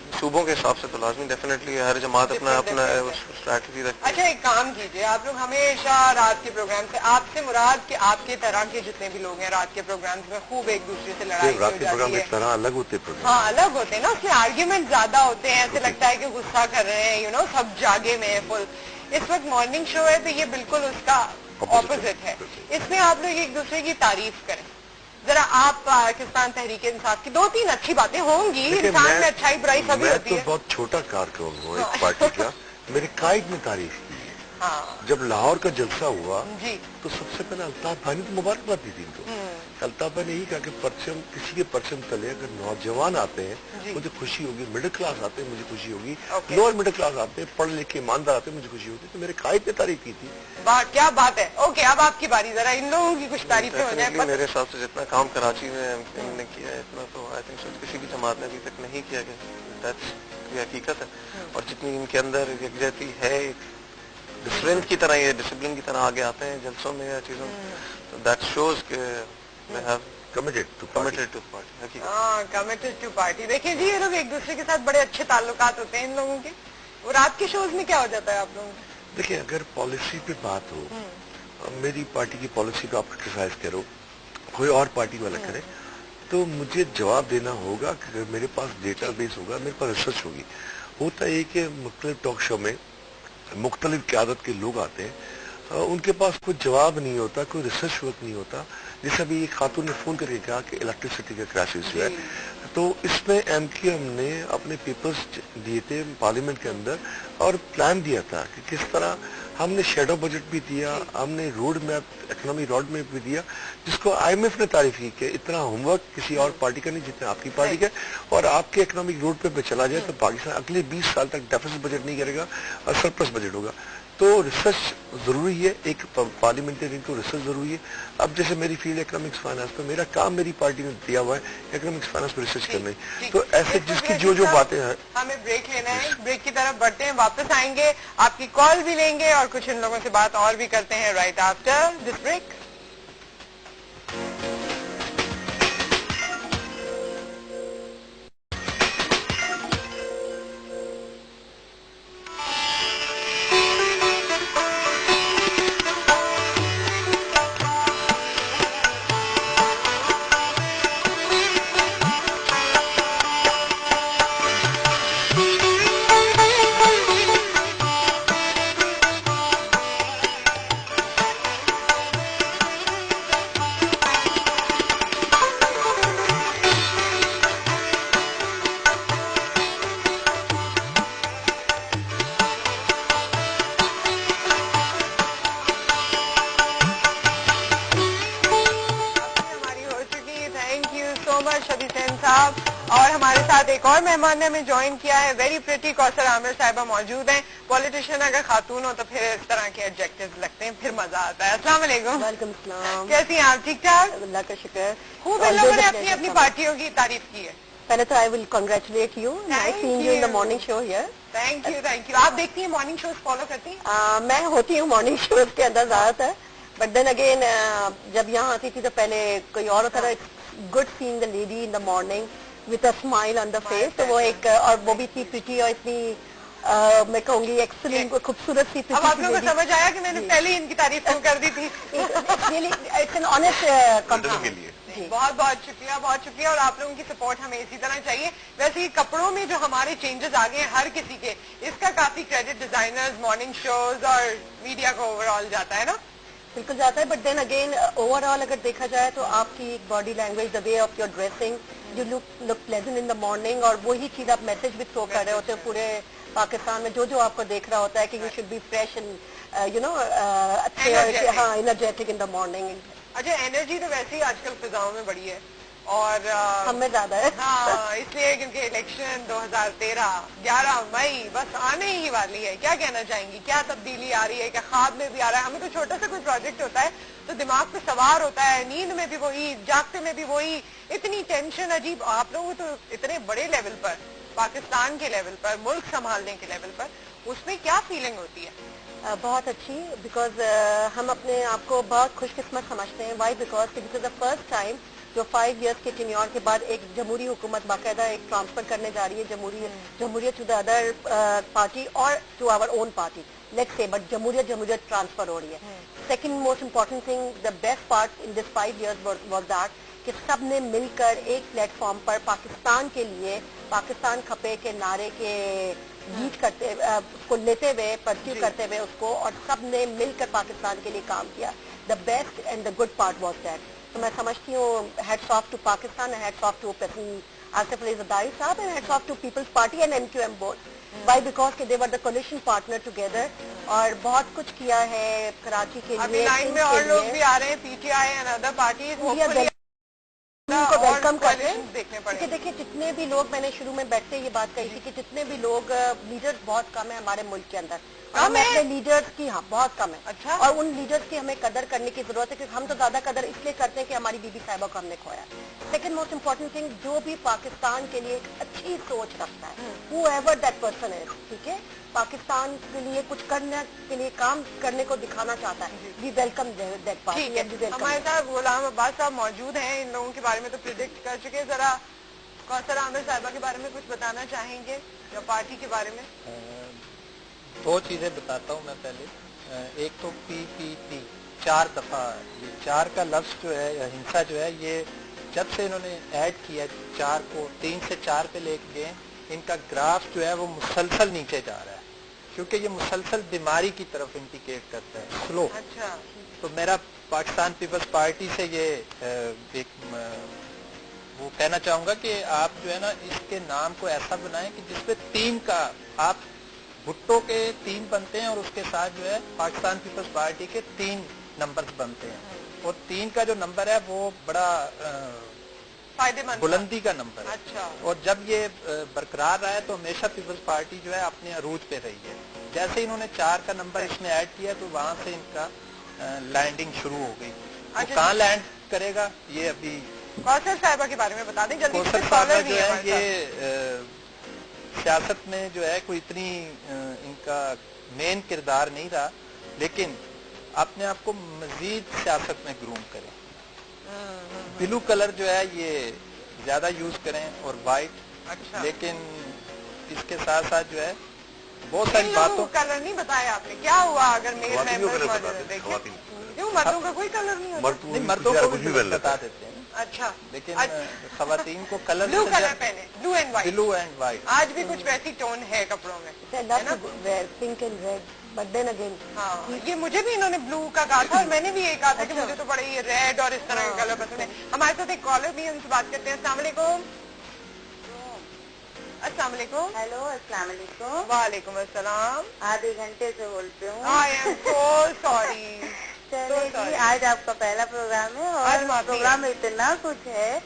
Speaker 3: सूबों के हिसाब से तो लाजमी डेफिनेटली हर जमात अपना स्ट्रैटेजी रखती है।
Speaker 1: अच्छा, एक काम कीजिए, आप लोग हमेशा रात के प्रोग्राम से, आपसे मुराद कि आपके तरह के जितने भी लोग हैं रात के प्रोग्राम में खूब एक दूसरे से लड़ाई हो जाती है।
Speaker 2: तरह अलग होते प्रोग्राम,
Speaker 1: हाँ अलग होते हैं ना, उसमें आर्ग्यूमेंट ज्यादा होते हैं, ऐसे लगता है कि गुस्सा कर रहे हैं, यू नो सब जागे में है फुल। इस वक्त मॉर्निंग शो है तो ये बिल्कुल उसका ऑपोजिट है। इसमें आप लोग एक दूसरे की तारीफ करें जरा। आप पाकिस्तान तहरीक इंसाफ की 2-3 अच्छी बातें होंगी, इंसान में अच्छाई बुराई सभी होती है।
Speaker 2: मैं तो बहुत छोटा कार्यक्रम हूँ एक पार्टी का, मेरे कायद में तारीफ की है।
Speaker 1: हाँ।
Speaker 2: जब लाहौर का जलसा हुआ
Speaker 1: जी
Speaker 2: तो सबसे पहले अल्ताफ भाई ने तो मुबारकबाद दी थी इनको। अल्ताफ भाई ने यही कहा कि परचम, किसी के परचम तले अगर नौजवान आते हैं मुझे खुशी होगी, मिडिल क्लास आते हैं मुझे खुशी होगी, लोअर मिडिल क्लास आते हैं, पढ़ लिखे ईमानदार आते हैं मुझे खुशी होती है। तो मेरे कायद ने तारीफ की थी।
Speaker 1: क्या बात है। ओके, अब आपकी बारी, जरा इन लोगों की कुछ तारीफें हो जाए।
Speaker 3: मेरे हिसाब से जितना काम कराची में हमने किया है इतना तो आई थिंक किसी भी जमात ने अभी तक नहीं किया गया, ये हकीकत है। और जितनी इनके अंदर यकजहती है, स्ट्रेंथ की तरह, ये डिसिप्लिन की तरह आगे आते हैं जलसों में या चीजों में, तो दैट शोज के they have committed to party.
Speaker 1: हाँ, कमिटेड टू पार्टी। देखिए जी, ये लोग एक दूसरे के साथ बड़े अच्छे ताल्लुकात होते हैं इन लोगों के। और रात के शोज में क्या हो जाता है आप लोगों को?
Speaker 2: देखिए, अगर पॉलिसी पे बात हो, मेरी पार्टी की पॉलिसी को आप क्रिटिसाइज करो, कोई और पार्टी वाला करे, तो मुझे जवाब देना होगा कि अगर मेरे पास डेटा बेस होगा, मेरे पास रिसर्च होगी। होता है कि मुख्तलिफ टॉक शो में मुख्तलिफ क़यादत के लोग आते हैं, उनके पास कोई जवाब नहीं होता, कोई रिसर्च वर्क नहीं होता। जैसे अभी एक खातून ने फोन करके कहा कि इलेक्ट्रिसिटी का क्राइसिस जो है, तो इसमें एमकेएम ने अपने पेपर्स दिए थे पार्लियामेंट के अंदर और प्लान दिया था कि किस तरह हमने शेडो बजट भी दिया, हमने road map, economy road map भी दिया, जिसको आईएमएफ ने तारीफ की कि इतना होमवर्क किसी और पार्टी का नहीं जितना आपकी पार्टी का, और आपके इकोनॉमिक रोड पे चला जाए तो पाकिस्तान अगले 20 साल तक डेफिसिट बजट नहीं करेगा और सरप्लस बजट होगा। तो रिसर्च जरूरी है, एक पार्लियामेंटेरियन को रिसर्च जरूरी है। अब जैसे मेरी फील्ड इकोनॉमिक्स फाइनेंस, तो मेरा काम मेरी पार्टी ने दिया हुआ है इकोनॉमिक्स फाइनेंस पर रिसर्च करना है। तो ऐसे जिसकी जो बातें हैं,
Speaker 1: हमें ब्रेक लेना है, ब्रेक की तरफ बढ़ते हैं, वापस आएंगे, आपकी कॉल भी लेंगे और कुछ इन लोगों से बात और भी करते हैं राइट आफ्टर दिस ब्रेक। और हमारे साथ एक और मेहमान ने हमें ज्वाइन किया है, वेरी प्रिटी कौसर आमिर साहिबा मौजूद हैं। पॉलिटिशियन अगर खातून हो तो फिर इस तरह के एडजेक्टिव्स लगते हैं, फिर मजा आता है। अस्सलाम वालेकुम।
Speaker 9: वालेकुम सलाम।
Speaker 1: कैसी हैं आप? ठीक ठाक,
Speaker 9: अल्लाह का शुक्र।
Speaker 1: खूब इन लोगों ने अपनी अपनी पार्टियों की तारीफ की है।
Speaker 9: पहले तो I will congratulate you, nice seeing you in the morning show here.
Speaker 1: Thank you, thank you. आप देखती हैं मॉर्निंग शोज, फॉलो करती हैं?
Speaker 9: मैं होती हूँ मॉर्निंग शोज के अंदर ज्यादातर, बट देन अगेन जब यहाँ आती थी तो पहले कोई और होता था, good seeing the lady in the morning with a smile on the face. तो वो एक और वो भी इतनी pretty और इतनी मैं कहूँगी एक्सीलेंट खूबसूरत सी।
Speaker 1: अब आप लोगों को समझ आया कि मैंने पहले ही इनकी तारीफ क्यों कर दी थी।
Speaker 9: It's an honest compliment.
Speaker 1: बहुत बहुत शुक्रिया और आप लोगों की सपोर्ट हमें इसी तरह चाहिए। वैसे ही कपड़ों में जो हमारे चेंजेस आ गए हैं हर किसी के, इसका काफी क्रेडिट डिजाइनर्स, मॉर्निंग शोज और मीडिया को ओवरऑल जाता है ना।
Speaker 9: बिल्कुल जाता है, बट देन अगेन ओवरऑल अगर देखा जाए तो आपकी body language, the way of your dressing, you look pleasant in the morning, और वही चीज आप मैसेज भी थ्रो कर रहे होते हैं पूरे पाकिस्तान में। जो आपको देख रहा होता है कि you should be fresh and you know अच्छे, हाँ, एनर्जेटिक इन द मॉर्निंग।
Speaker 1: अच्छा, एनर्जी तो वैसे ही आजकल फिजाओं में बढ़ी है और
Speaker 9: हमें ज्यादा है।
Speaker 1: हाँ, इसलिए क्योंकि इलेक्शन 2013 11 मई बस आने ही वाली है। क्या कहना चाहेंगी, क्या तब्दीली आ रही है, क्या ख्वाब में भी आ रहा है? हमें तो छोटा सा कोई प्रोजेक्ट होता है तो दिमाग पे सवार होता है, नींद में भी वही, जागते में भी वही, इतनी टेंशन अजीब। आप लोगों तो इतने बड़े लेवल पर, पाकिस्तान के लेवल पर, मुल्क संभालने के लेवल पर, उसमें क्या फीलिंग होती है?
Speaker 9: बहुत अच्छी, बिकॉज हम अपने आप को बहुत खुशकिस्मत समझते हैं। Why? Because this is the first time जो 5 इयर्स के टेन्योर के बाद एक जमहूरी हुकूमत बाकायदा एक ट्रांसफर करने जा रही है जमहूरियत टू द अदर पार्टी और to our own party, let's say, but जमहूरियत ट्रांसफर हो रही है। Second most important thing, the best part in this 5 years was that कि सब ने मिलकर एक प्लेटफॉर्म पर पाकिस्तान के लिए, पाकिस्तान खपे के नारे के लीड करते, उसको लेते हुए, परस्यू करते हुए उसको, और सब ने मिलकर पाकिस्तान के लिए काम किया। The best and the good part was that. तो मैं समझती हूँ hats off to Pakistan, hats off to president Asif Ali Zardari साहब, and hats off to People's party and MQM board. Why? Because के they were the coalition partner together, और बहुत कुछ किया है कराची के लिए।
Speaker 1: लाइन में और लोग भी आ रहे हैं, PTI एंड अदर पार्टीज
Speaker 9: उनको वेलकम करते हैं। देखिए जितने भी लोग, मैंने शुरू में बैठते ये बात कही थी कि जितने भी लोग, लीडर्स बहुत कम है हमारे मुल्क के अंदर, हमें अपने लीडर्स की, हाँ, बहुत कम है।
Speaker 1: अच्छा।
Speaker 9: और उन लीडर्स की हमें कदर करने की जरूरत है, क्योंकि हम तो ज्यादा कदर इसलिए करते हैं कि हमारी बीबी साहिबा को हमने खोया। सेकंड मोस्ट इम्पोर्टेंट थिंग, जो भी पाकिस्तान के लिए एक अच्छी सोच रखता है, whoever that person is, ठीक है, पाकिस्तान के लिए कुछ करने के लिए, काम करने को दिखाना चाहता है, वी वेलकम दैट पार्टी।
Speaker 1: हमारे साथ गुलाम अब्बास साहब मौजूद हैं। इन लोगों के बारे में तो प्रिडिक्ट कर चुके, जरा कौसर आमिर साहिबा के बारे में कुछ बताना चाहेंगे या पार्टी के बारे में?
Speaker 6: 2 चीजें बताता हूँ मैं पहले। एक तो PPP 4 दफा, ये 4 का लफ्ज जो है, या हिंसा जो है, ये जब से इन्होंने ऐड किया 4 को 3 से 4 पे लेके गए, इनका ग्राफ जो है वो मुसलसल नीचे जा रहा है, क्योंकि ये मुसलसल बीमारी की तरफ इंडिकेट करता है, स्लो।
Speaker 1: अच्छा।
Speaker 6: तो मेरा पाकिस्तान पीपल्स पार्टी से ये एक वो कहना चाहूंगा कि आप जो है ना, इसके नाम को ऐसा बनाएं कि जिसपे 3 का, आप भुट्टो के 3 बनते हैं और उसके साथ जो है पाकिस्तान पीपल्स पार्टी के 3 नंबर्स बनते हैं, और 3 का जो नंबर है वो बड़ा
Speaker 1: फायदेमंद,
Speaker 6: बुलंदी का नंबर है।
Speaker 1: अच्छा।
Speaker 6: और जब ये बरकरार रहा है तो हमेशा पीपल्स पार्टी जो है अपने अरूज पे रही है। जैसे इन्होंने 4 का नंबर इसमें ऐड किया तो वहां से इनका लैंडिंग शुरू हो गई।
Speaker 1: अच्छा।
Speaker 6: कहाँ लैंड करेगा ये अभी।
Speaker 1: कौसर साहिबा के बारे में बता दें जल्दी।
Speaker 6: कौसर साहिबा जो है ये सियासत में जो है कोई इतनी इनका मेन किरदार नहीं रहा, लेकिन अपने आप को मजीद सियासत में ग्रूम करें। ब्लू कलर जो है ये ज्यादा यूज करें और वाइट।
Speaker 1: अच्छा।
Speaker 6: लेकिन इसके साथ साथ जो है बहुत सारी बातों,
Speaker 1: कलर नहीं बताया आपने, क्या हुआ अगर मेल मेंबर्स मौजूद है? क्यों, मर्दों का कोई कलर नहीं होता?
Speaker 6: मर्दों को भी बता देते हैं।
Speaker 1: अच्छा।
Speaker 6: लेकिन खवातीन को कलर,
Speaker 1: ब्लू कलर पहने, ब्लू एंड व्हाइट। आज भी कुछ वैसी टोन है कपड़ों में,
Speaker 9: pink and red, but then again,
Speaker 1: हाँ, ये मुझे भी इन्होंने ब्लू का कहा था और मैंने भी ये कहा था कि मुझे तो बड़े ये रेड और इस तरह के कलर पसंद है। हमारे साथ एक कॉलर भी है, उनसे बात करते हैं। अस्सलाम वालेकुम। अस्सलाम वालेकुम।
Speaker 8: हेलो, अस्सलाम वालेकुम।
Speaker 1: वालेकुम अस्सलाम।
Speaker 8: आधे घंटे से बोलते हूँ।
Speaker 1: I am so sorry.
Speaker 8: चलिए जी, आज आपका पहला प्रोग्राम है और प्रोग्राम में इतना कुछ है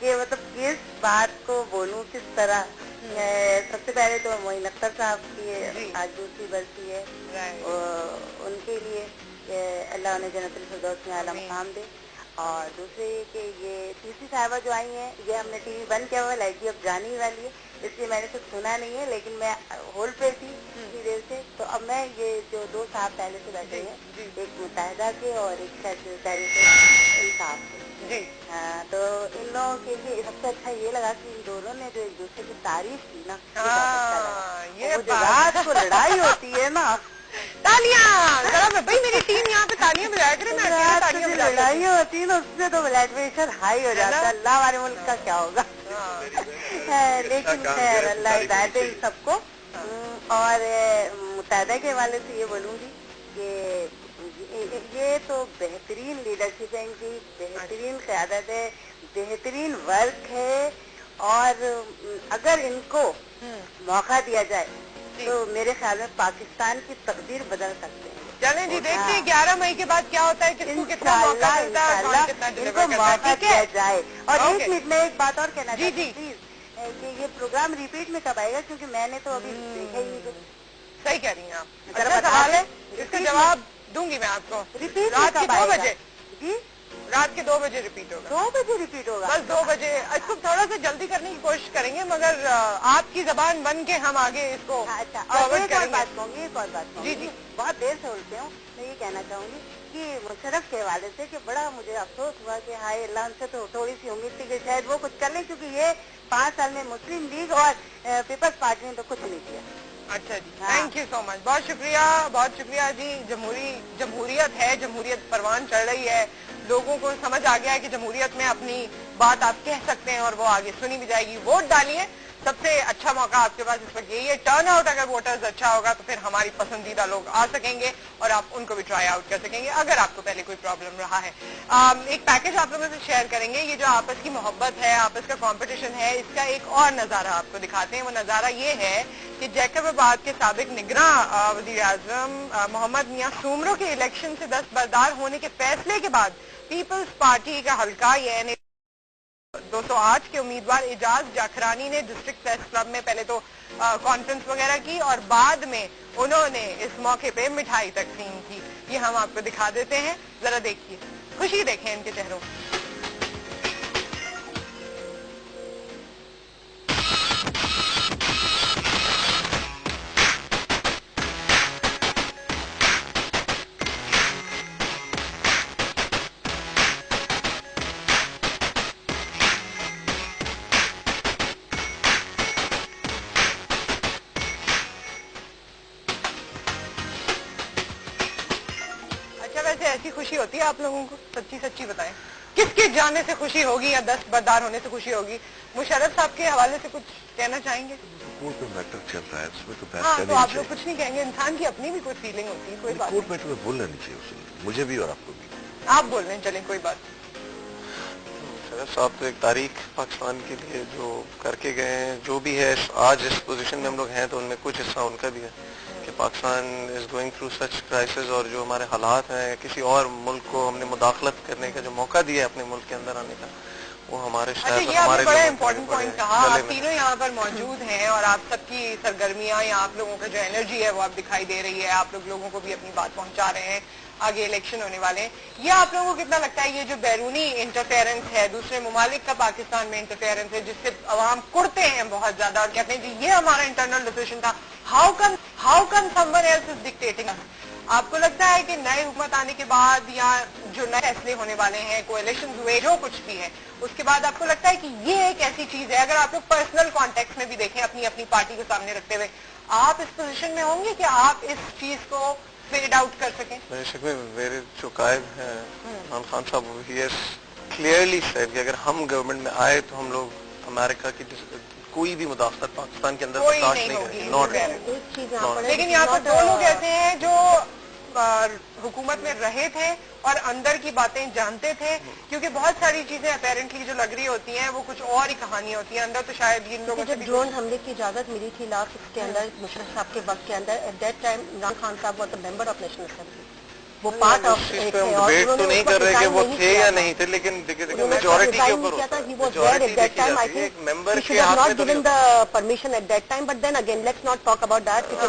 Speaker 8: कि मतलब किस बात को बोलूं, किस तरह। सबसे पहले तो मोइन अख्तर साहब की आज दूसरी बरसी है, उनके लिए अल्लाह उन्हें जन्नतुल फिरदौस में आला मकाम दे। और दूसरे ये कि ये तीसरी साहिबा जो आई हैं, ये हमने टीवी बंद किया हुआ, लाइट अब जाने ही वाली है, इसलिए मैंने कुछ सुना नहीं है, लेकिन मैं होल्ड पे थी इतनी देर से। तो अब मैं ये जो 2 साहब पहले से बैठे हैं, एक मुताहिदा के और एक इंसाफ के, तो इन दोनों के लिए सबसे अच्छा ये लगा कि इन दोनों ने जो एक दूसरे की तारीफ की ना,
Speaker 1: ये
Speaker 8: जो रात को लड़ाई होती है ना,
Speaker 1: तालियां जरा भाई, मेरी टीम यहाँ पे तालियां बजाया करे, मैं तालियां बजा
Speaker 8: लड़ाई होती है ना, उससे तो ब्लड प्रेशर हाई हो जाता है। अल्लाह हमारे मुल्क का क्या होगा। लेकिन खैर अल्लाह हिदायत दे सबको। और मुत्तहदा के हवाले से ये बोलूँगी कि ये तो बेहतरीन लीडरशिप है इनकी, बेहतरीन क़यादत है, बेहतरीन वर्क है, और अगर इनको मौका दिया जाए तो मेरे ख्याल में पाकिस्तान की तकदीर बदल सकते हैं।
Speaker 1: चलें जी, देखते हैं 11 मई के बाद क्या होता है, किसको कितना मौका मिलता है, कौन कितना डिलीवर करता है।
Speaker 8: मौका दिया जाए। और एक मिनट में एक बात और कहना
Speaker 1: चाहती हूँ
Speaker 8: प्लीज, कि ये प्रोग्राम रिपीट में कब आएगा, क्योंकि मैंने तो अभी देखा ही नहीं कुछ।
Speaker 1: सही कह रही हैं आप, अच्छा सवाल है, इसका जवाब दूंगी मैं आपको।
Speaker 8: रिपीट
Speaker 1: रात के 2 बजे
Speaker 8: जी,
Speaker 1: रात के 2 बजे रिपीट होगा।
Speaker 8: 2 बजे रिपीट होगा,
Speaker 1: बस 2 बजे। इसको थोड़ा सा जल्दी करने की कोशिश करेंगे, मगर आपकी जबान बन के हम आगे इसको
Speaker 8: अच्छा
Speaker 1: फॉरवर्ड करेंगे।
Speaker 8: एक और बात कहूँगी,
Speaker 1: जी जी,
Speaker 8: बहुत देर से उलझते हूँ, मैं ये कहना चाहूंगी कि मुशर्रफ के हवाले से कि बड़ा मुझे अफसोस हुआ कि हाय अल्लाह, उनसे तो थोड़ी सी उम्मीद थी कि शायद वो कुछ कर लें, क्योंकि ये 5 साल में मुस्लिम लीग और पीपल्स पार्टी ने तो कुछ नहीं किया।
Speaker 1: अच्छा जी, थैंक यू सो मच, बहुत शुक्रिया जी। जमहूरियत है, जमहूरियत परवान चढ़ रही है, लोगों को समझ आ गया है कि जमहूरियत में अपनी बात आप कह सकते हैं और वो आगे सुनी भी जाएगी। वोट डालिए, सबसे अच्छा मौका आपके पास इस वक्त यही है। टर्न आउट अगर वोटर्स अच्छा होगा तो फिर हमारी पसंदीदा लोग आ सकेंगे और आप उनको भी ट्राई आउट कर सकेंगे अगर आपको पहले कोई प्रॉब्लम रहा है। एक पैकेज आप लोगों से शेयर करेंगे, ये जो आपस की मोहब्बत है, आपस का कॉम्पिटिशन है, इसका एक और नजारा आपको दिखाते हैं। वो नजारा ये है कि जैकबाबाद के साबिक निगरां वजीर आजम मोहम्मद मियां सूमरो के इलेक्शन से दस्तबरदार होने के फैसले के बाद पीपल्स पार्टी का हल्का यानी 208 के उम्मीदवार एजाज जाखरानी ने डिस्ट्रिक्ट प्रेस क्लब में पहले तो कॉन्फ्रेंस वगैरह की और बाद में उन्होंने इस मौके पे मिठाई तकसीम की। ये हम आपको दिखा देते हैं, जरा देखिए, खुशी देखें इनके चेहरों। वैसे ऐसी खुशी होती है आप लोगों को? सच्ची बताएं, किसके जाने से खुशी होगी या दस्तबरदार होने से खुशी होगी? मुशर्रफ साहब के हवाले से कुछ कहना चाहेंगे?
Speaker 2: कोर्ट में मैटर चल रहा है, उसमें तो
Speaker 1: हाँ, तो आप लोग कुछ नहीं कहेंगे, इंसान की अपनी भी कोई फीलिंग होती है, कोई बात।
Speaker 2: कोर्ट मैटर में बोलना नहीं चाहिए, मुझे भी और आपको भी।
Speaker 1: आप बोल रहे हैं, चलें कोई बात।
Speaker 3: मुशर्रफ साहब तो एक तारीख पाकिस्तान के लिए जो करके गए हैं, जो भी है आज इस पोजीशन में हम लोग हैं, तो उनमें कुछ हिस्सा उनका भी है कि Pakistan is going through such crisis, और जो हमारे हालात हैं, किसी और मुल्क को हमने मुदाखलत करने का जो मौका दिया है अपने मुल्क के अंदर आने का, वो हमारे शायद
Speaker 1: ये आपने बड़ा इम्पोर्टेंट पॉइंट कहा। आप तीनों यहाँ पर मौजूद हैं और आप सबकी सरगर्मियां या आप लोगों का जो एनर्जी है वो आप दिखाई दे रही है। आप लोगों को भी अपनी बात पहुंचा रहे हैं, आगे इलेक्शन होने वाले हैं। ये आप लोगों को कितना लगता है ये जो बैरूनी इंटरफेरेंस है, दूसरे ममालिक का पाकिस्तान में इंटरफेरेंस है, जिससे अवाम कुड़ते हैं बहुत ज्यादा और कहते हैं जी ये हमारा इंटरनल डिसीजन था, how come someone else is dictating us? आपको लगता है कि नए हुकूमत आने के बाद या जो नए फैसले होने वाले हैं, कोएलिशन हुए, जो कुछ भी है, उसके बाद आपको लगता है कि ये एक ऐसी चीज है, अगर आप लोग पर्सनल कॉन्टेक्स्ट में भी देखें अपनी पार्टी को सामने रखते हुए, आप इस पोजीशन में होंगे कि आप इस चीज को फेड आउट कर सकें?
Speaker 3: मेरे शक में मेरे जो कायद हैं इमरान खान साहब, ही हैज क्लियरली सेड कि अगर हम गवर्नमेंट में आए तो हम लोग अमेरिका की कोई भी मुदाखलत पाकिस्तान के अंदर बर्दाश्त नहीं करेंगे। नॉट।
Speaker 1: लेकिन यहाँ पर दो लोग ऐसे हैं जो हुकूमत में रहे थे और अंदर की बातें जानते थे, क्योंकि बहुत सारी चीजें अपेरेंटली जो लग रही होती हैं वो कुछ और ही कहानी होती है, अंदर तो शायद इन लोगों
Speaker 9: जब ड्रोन हमले की इजाजत मिली थी लास्ट के अंदर मुशर्रफ साहब के वक्त के अंदर, at that time Imran Khan साहब was a member of national assembly, वो पार्ट ऑफ
Speaker 3: डिबेट तो नहीं कर रहे कि वो थे या नहीं थे, लेकिन मेजॉरिटी के ऊपर मेंबर के हाथ में
Speaker 9: given the permission at that time, but then again let's not talk about that, क्योंकि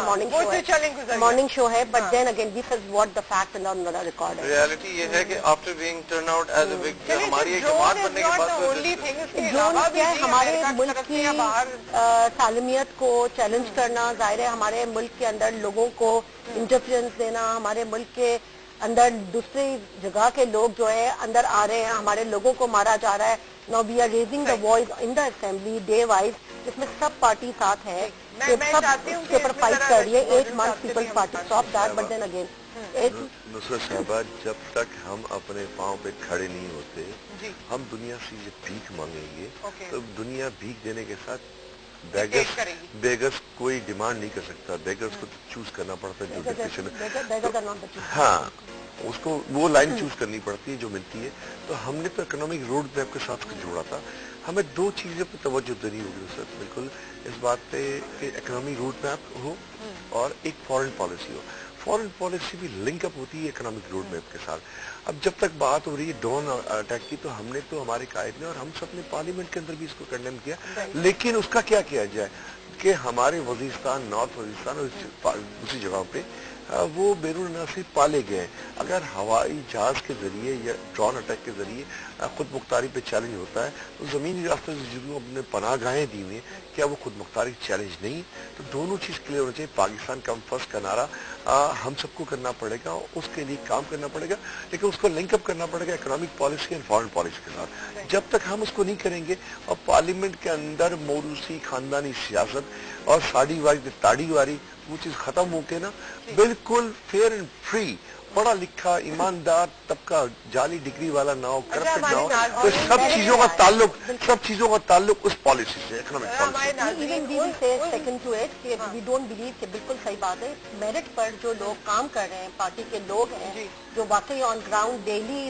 Speaker 9: मॉर्निंग शो है, but then again this is what the fact in on the record है।
Speaker 3: रियलिटी ये है कि after being turn out as a big, हमारी एक जमात बनने के बाद
Speaker 9: क्या है, हमारे मुल्क की सालमियत को चैलेंज करना, जाहिर है हमारे मुल्क के अंदर लोगों को इंटरफेरेंस देना, हमारे मुल्क के अंदर दूसरी जगह के लोग जो है अंदर आ रहे हैं, हमारे लोगों को मारा जा रहा है. Now we are raising the voice in the assembly day wise, जिसमें सब पार्टी साथ है, सब उसके ऊपर फाइट कर रही है. 8 months people's party stop that, but then again
Speaker 2: Nusrat साहबा, जब तक हम अपने पाँव पे खड़े नहीं होते, हम दुनिया से ये भीख मांगेंगे, तो दुनिया भीख देने के साथ बेगर्स कोई डिमांड नहीं कर सकता. बेगर्स को चूज करना पड़ता है, जो डेफिनेशन, हाँ, उसको वो लाइन चूज करनी पड़ती है जो मिलती है. तो हमने तो इकोनॉमिक रोड मैप के साथ जोड़ा था. हमें 2 चीजों पर तवज्जो देनी होगी सर, बिल्कुल इस बात पे कि इकोनॉमिक रोड मैप हो और एक फॉरेन पॉलिसी हो. फॉरेन पॉलिसी भी लिंक अप होती है इकोनॉमिक रोड मैप के साथ. अब जब तक बात हो रही है ड्रोन अटैक की, तो हमने तो हमारे कायद ने और हम सब ने पार्लियामेंट के अंदर भी इसको कंडेम किया, लेकिन उसका क्या किया जाए कि हमारे वजीरिस्तान, नॉर्थ वजीरिस्तान और दूसरी जगहों पे वो बैरून से पाले गए. अगर हवाई जहाज के जरिए या ड्रोन अटैक के जरिए खुद मुख्तारी पे चैलेंज होता है, तो जमीनी रास्ते से जिनको अपने पनाहगाहें दी हुई, क्या वो खुद मुख्तारी चैलेंज नहीं? तो दोनों चीज क्लियर होना चाहिए. पाकिस्तान कम फर्स्ट का नारा हम सबको करना पड़ेगा, उसके लिए काम करना पड़ेगा, लेकिन उसको लिंकअप करना पड़ेगा economic policy and foreign policy के साथ. जब तक हम उसको नहीं करेंगे और पार्लियामेंट के अंदर मोरूसी खानदानी सियासत और साड़ी वारी ताड़ी वारी वो चीज खत्म होके ना, बिल्कुल फेयर एंड फ्री, पढ़ा लिखा ईमानदार तबका, जाली डिग्री वाला ना हो, करप्टेड ना हो, तो सब चीजों का ताल्लुक उस पॉलिसी से, economic policy.
Speaker 9: We don't believe कि बिल्कुल सही बात है. मेरिट पर जो लोग काम कर रहे हैं, पार्टी के लोग हैं जो वाकई ऑन ग्राउंड डेली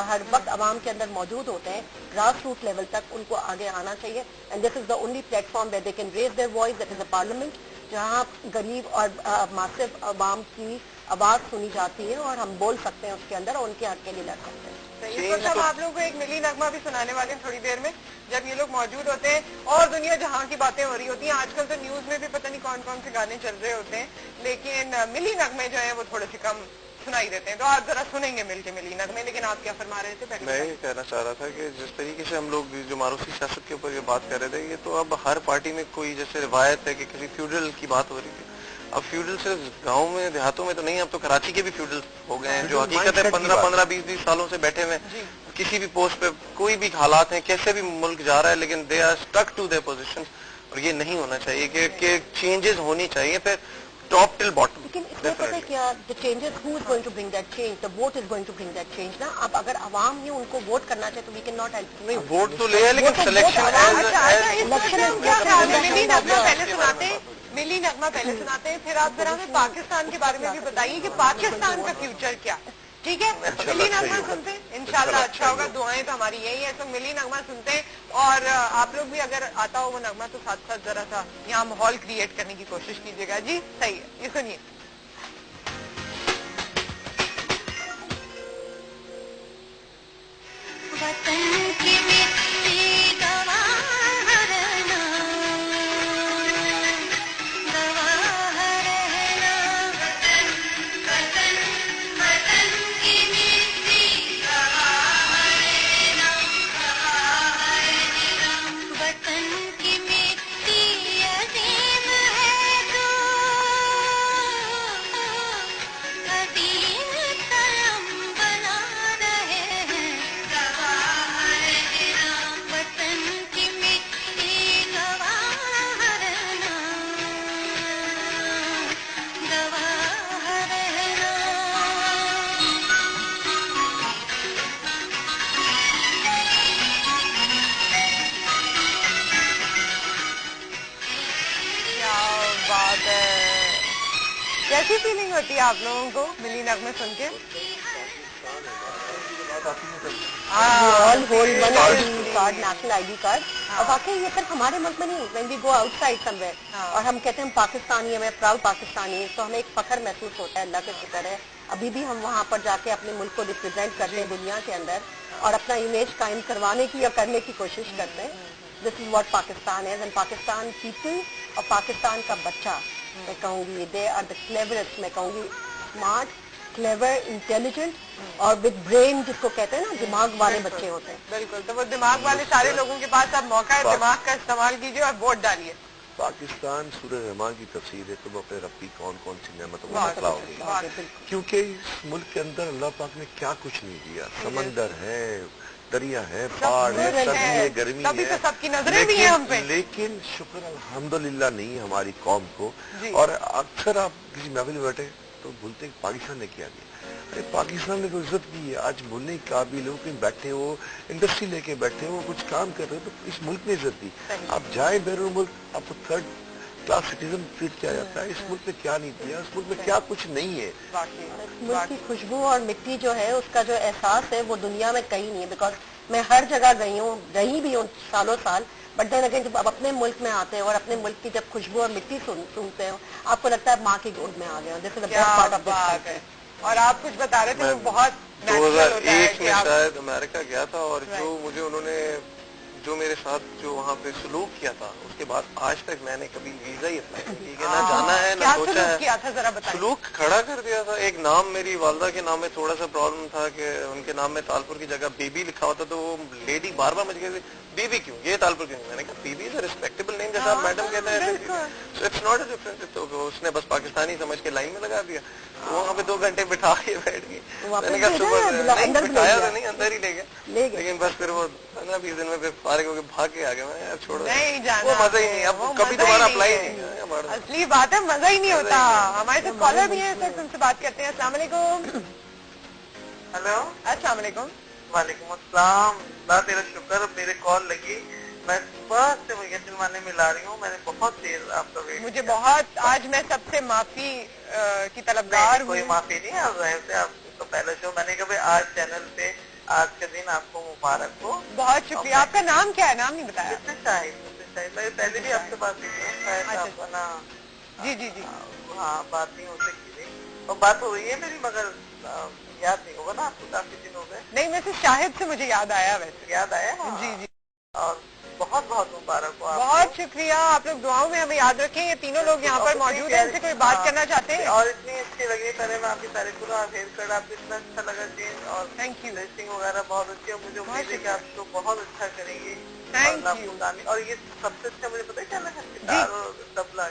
Speaker 9: हर वक्त आवाम के अंदर मौजूद होते हैं, ग्रास रूट लेवल तक उनको आगे आना चाहिए. And this is the only platform where they can raise their voice, that is the parliament, जहाँ गरीब और मासिव आवाम की आवाज सुनी जाती है और हम बोल सकते हैं उसके अंदर और उनके हक के लिए लड़ सकते हैं.
Speaker 1: इस वक्त हम आप लोगों को एक मिली नगमा भी सुनाने वाले हैं थोड़ी देर में, जब ये लोग मौजूद होते हैं और दुनिया जहां की बातें हो रही होती हैं. आजकल तो न्यूज में भी पता नहीं कौन कौन से गाने चल रहे होते हैं, लेकिन मिली नगमे जो है वो थोड़े से कम सुनाई देते हैं. तो आप जरा सुनेंगे मिलके मिली नगमे. लेकिन आप क्या फरमा रहे थे पहले?
Speaker 3: मैं ये कहना चाह रहा था कि जिस तरीके से हम लोग जो मारूसी सियासत के ऊपर ये बात कर रहे थे, ये तो अब हर पार्टी में कोई जैसे रिवायत है कि किसी फ्यूडल की बात हो रही थी. अब फ्यूडल सिर्फ गाँव में देहातों में तो नहीं, अब तो कराची के भी फ्यूडल हो गए हैं, जो हकीकत है 15-15, 20-20 सालों से बैठे हुए किसी भी पोस्ट पे, कोई भी हालात हैं, कैसे भी मुल्क जा रहा है, लेकिन they are stuck to their position. और ये नहीं होना चाहिए कि चेंजेस होनी चाहिए फिर टॉप टिल बॉटम.
Speaker 9: लेकिन इसमें पता है क्या, the changes, who is going to bring that change? The vote is going to bring that change ना. अब अगर अवाम ही उनको वोट करना चाहे तो we can not help.
Speaker 3: Vote तो ले, लेकिन सिलेक्शन
Speaker 1: मिली नगमा पहले सुनाते हैं, फिर आप जरा हमें पाकिस्तान के बारे में भी बताइए कि पाकिस्तान का फ्यूचर क्या है. ठीक है, मिली नगमा सुनते हैं, इंशाल्लाह अच्छा होगा. दुआएं तो हमारी यही है. तो मिली नगमा सुनते हैं और आप लोग भी अगर आता हो वो नगमा तो साथ साथ जरा सा यहाँ माहौल क्रिएट करने की कोशिश कीजिएगा. जी सही है, ये सुनिए. कैसी फीलिंग होती है आप लोगों को मिली नगमे सुन के?
Speaker 9: National ID card. और वाकई ये सिर्फ हमारे मुल्क में नहीं, when we go outside somewhere और हम कहते हैं हम पाकिस्तानी, हमें प्राउड पाकिस्तानी, तो हमें एक फख्र महसूस होता है. अल्लाह के शुक्र है अभी भी हम वहाँ पर जाके अपने मुल्क को रिप्रेजेंट करते हैं दुनिया के अंदर और अपना इमेज कायम करवाने की या करने की कोशिश करते हैं. दिस इज व्हाट पाकिस्तान है. एंड पाकिस्तान पीपल और पाकिस्तान का बच्चा, मैं कहूँगी दे आर द क्लेवरेस्ट, मैं कहूँगी स्मार्ट, क्लेवर, इंटेलिजेंट और विद ब्रेन, जिसको कहते हैं ना, दिमाग वाले बच्चे होते हैं.
Speaker 1: बिल्कुल. तो वो दिमाग वाले सारे लोगों के पास अब मौका है, दिमाग का इस्तेमाल कीजिए और वोट डालिए.
Speaker 2: पाकिस्तान सूरह रहमान की तफसीर है, तुम अपने रब की कौन कौन सी नेमतों को बतलाओगे, क्योंकि इस मुल्क के अंदर अल्लाह पाक ने क्या कुछ नहीं दिया। समंदर है, दरिया है, पहाड़ है, सर्दी है, गर्मी है,
Speaker 1: सबकी नजरें भी हैं हम पे।
Speaker 2: लेकिन शुक्र अल्हम्दुलिल्लाह नहीं हमारी कौम को। और अक्सर आप किसी महफिल में बैठे तो बोलते हैं पाकिस्तान ने क्या दिया। अरे पाकिस्तान ने तो इज्जत की है, आज बोलने के काबिल हो, कहीं बैठे हो, इंडस्ट्री लेके बैठे हो, कुछ काम कर रहे हो, तो इस मुल्क ने इज्जत दी। आप जाए बैरून मुल्क, आपको थर्ड क्लास सिटीजन ट्रीट किया जाता है। इस मुल्क में क्या नहीं किया, इस मुल्क में क्या कुछ नहीं है।
Speaker 9: इस मुल्क की खुशबू और मिट्टी जो है, उसका जो एहसास है वो दुनिया में कहीं नहीं है। बिकॉज मैं हर जगह गई हूँ, रही भी हूँ सालों साल, बट देन अगेन जब आप अपने मुल्क में आते हैं और अपने मुल्क की जब खुशबू और मिट्टी सुनते हो, आपको लगता है माँ की गोद में आ गए हो। This is the best part of this.
Speaker 1: और आप कुछ बता रहे थे वो बहुत
Speaker 3: 2001 में शायद अमेरिका गया था, और जो मुझे उन्होंने जो मेरे साथ जो वहाँ पे सलूक किया था, उसके बाद आज तक मैंने कभी वीजा ही अप्लाई नहीं किया, ना जाना है ना सोचा है।
Speaker 1: किया था जरा बताइए।
Speaker 3: सलूक खड़ा कर दिया था। एक नाम मेरी वालदा के नाम में थोड़ा सा प्रॉब्लम था कि उनके नाम में तालपुर की जगह बेबी लिखा होता, तो वो लेडी बार बार मुझे कहती बीबी क्यों, ये तालपुर क्यों। मैंने कहा बीबी इज रिस्पेक्टेबल नेम, जैसा मैडम कहते हैं, so it's not a difference. तो उसने बस पाकिस्तानी समझ के लाइन में लगा दिया। तो वहाँ पे 2 घंटे बिठा के बैठ गई। मैंने कहा सुबह बिठाया तो नहीं, अंदर ही ले गया, लेकिन बस फिर वो 15-20 दिन में फिर फारिग होकर भाग के आ गया। मैं यार छोड़ो,
Speaker 1: नहीं जाना,
Speaker 3: वो मजा ही नहीं, अब कभी दोबारा अप्लाई नहीं हमारा।
Speaker 1: असली बात है, मजा ही नहीं होता। हमारे साथ कॉलर भी है, सर तुमसे बात करते हैं। अस्सलाम वालेकुम।
Speaker 10: हेलो,
Speaker 1: अस्सलाम वालेकुम।
Speaker 10: वालेकुम अस्सलाम। अल्लाह तेरा शुक्र, मेरे कॉल लगी। मैं सुबह से मुझे चिलवाने में ला रही हूँ, मैंने बहुत देर आपका वेट।
Speaker 1: मुझे बहुत, आज मैं सबसे माफी की तलबगार हूँ।
Speaker 10: कोई माफी नहीं, आप से आपका पहला शो, मैंने कहा आज चैनल पे आज के दिन आपको मुबारक हो।
Speaker 1: बहुत शुक्रिया। आपका नाम क्या है? नाम नहीं बताया।
Speaker 10: शाहिद, मैं पहले भी आपसे बात की थी, आपका ना
Speaker 1: जी जी जी,
Speaker 10: हाँ बात नहीं हो सकती थी, और बात हो रही है मेरी, मगर याद नहीं होगा ना आपको, काफी दिन हो गए।
Speaker 1: नहीं, वैसे शाहिद से मुझे याद आया, वैसे
Speaker 10: याद आया।
Speaker 1: जी जी,
Speaker 10: और बहुत बहुत मुबारक हो।
Speaker 1: बहुत शुक्रिया। आप लोग दुआओं में हमें याद रखें। ये तीनों लोग यहाँ पर मौजूद हैं, इनसे कोई बात करना चाहते हैं?
Speaker 10: और इतनी अच्छी लगी, पहले मैं आपकी तारीफ करूँ, आप हेयर कट आपको इतना अच्छा लगा चेंज, और
Speaker 1: थैंक यू,
Speaker 10: ड्रेसिंग वगैरह बहुत अच्छी है। मुझे उम्मीद है कि आप शो बहुत अच्छा करेंगे।
Speaker 1: Thank you.
Speaker 10: और ये सबसे अच्छा मुझे पता है क्या लगा, सितार और तबला।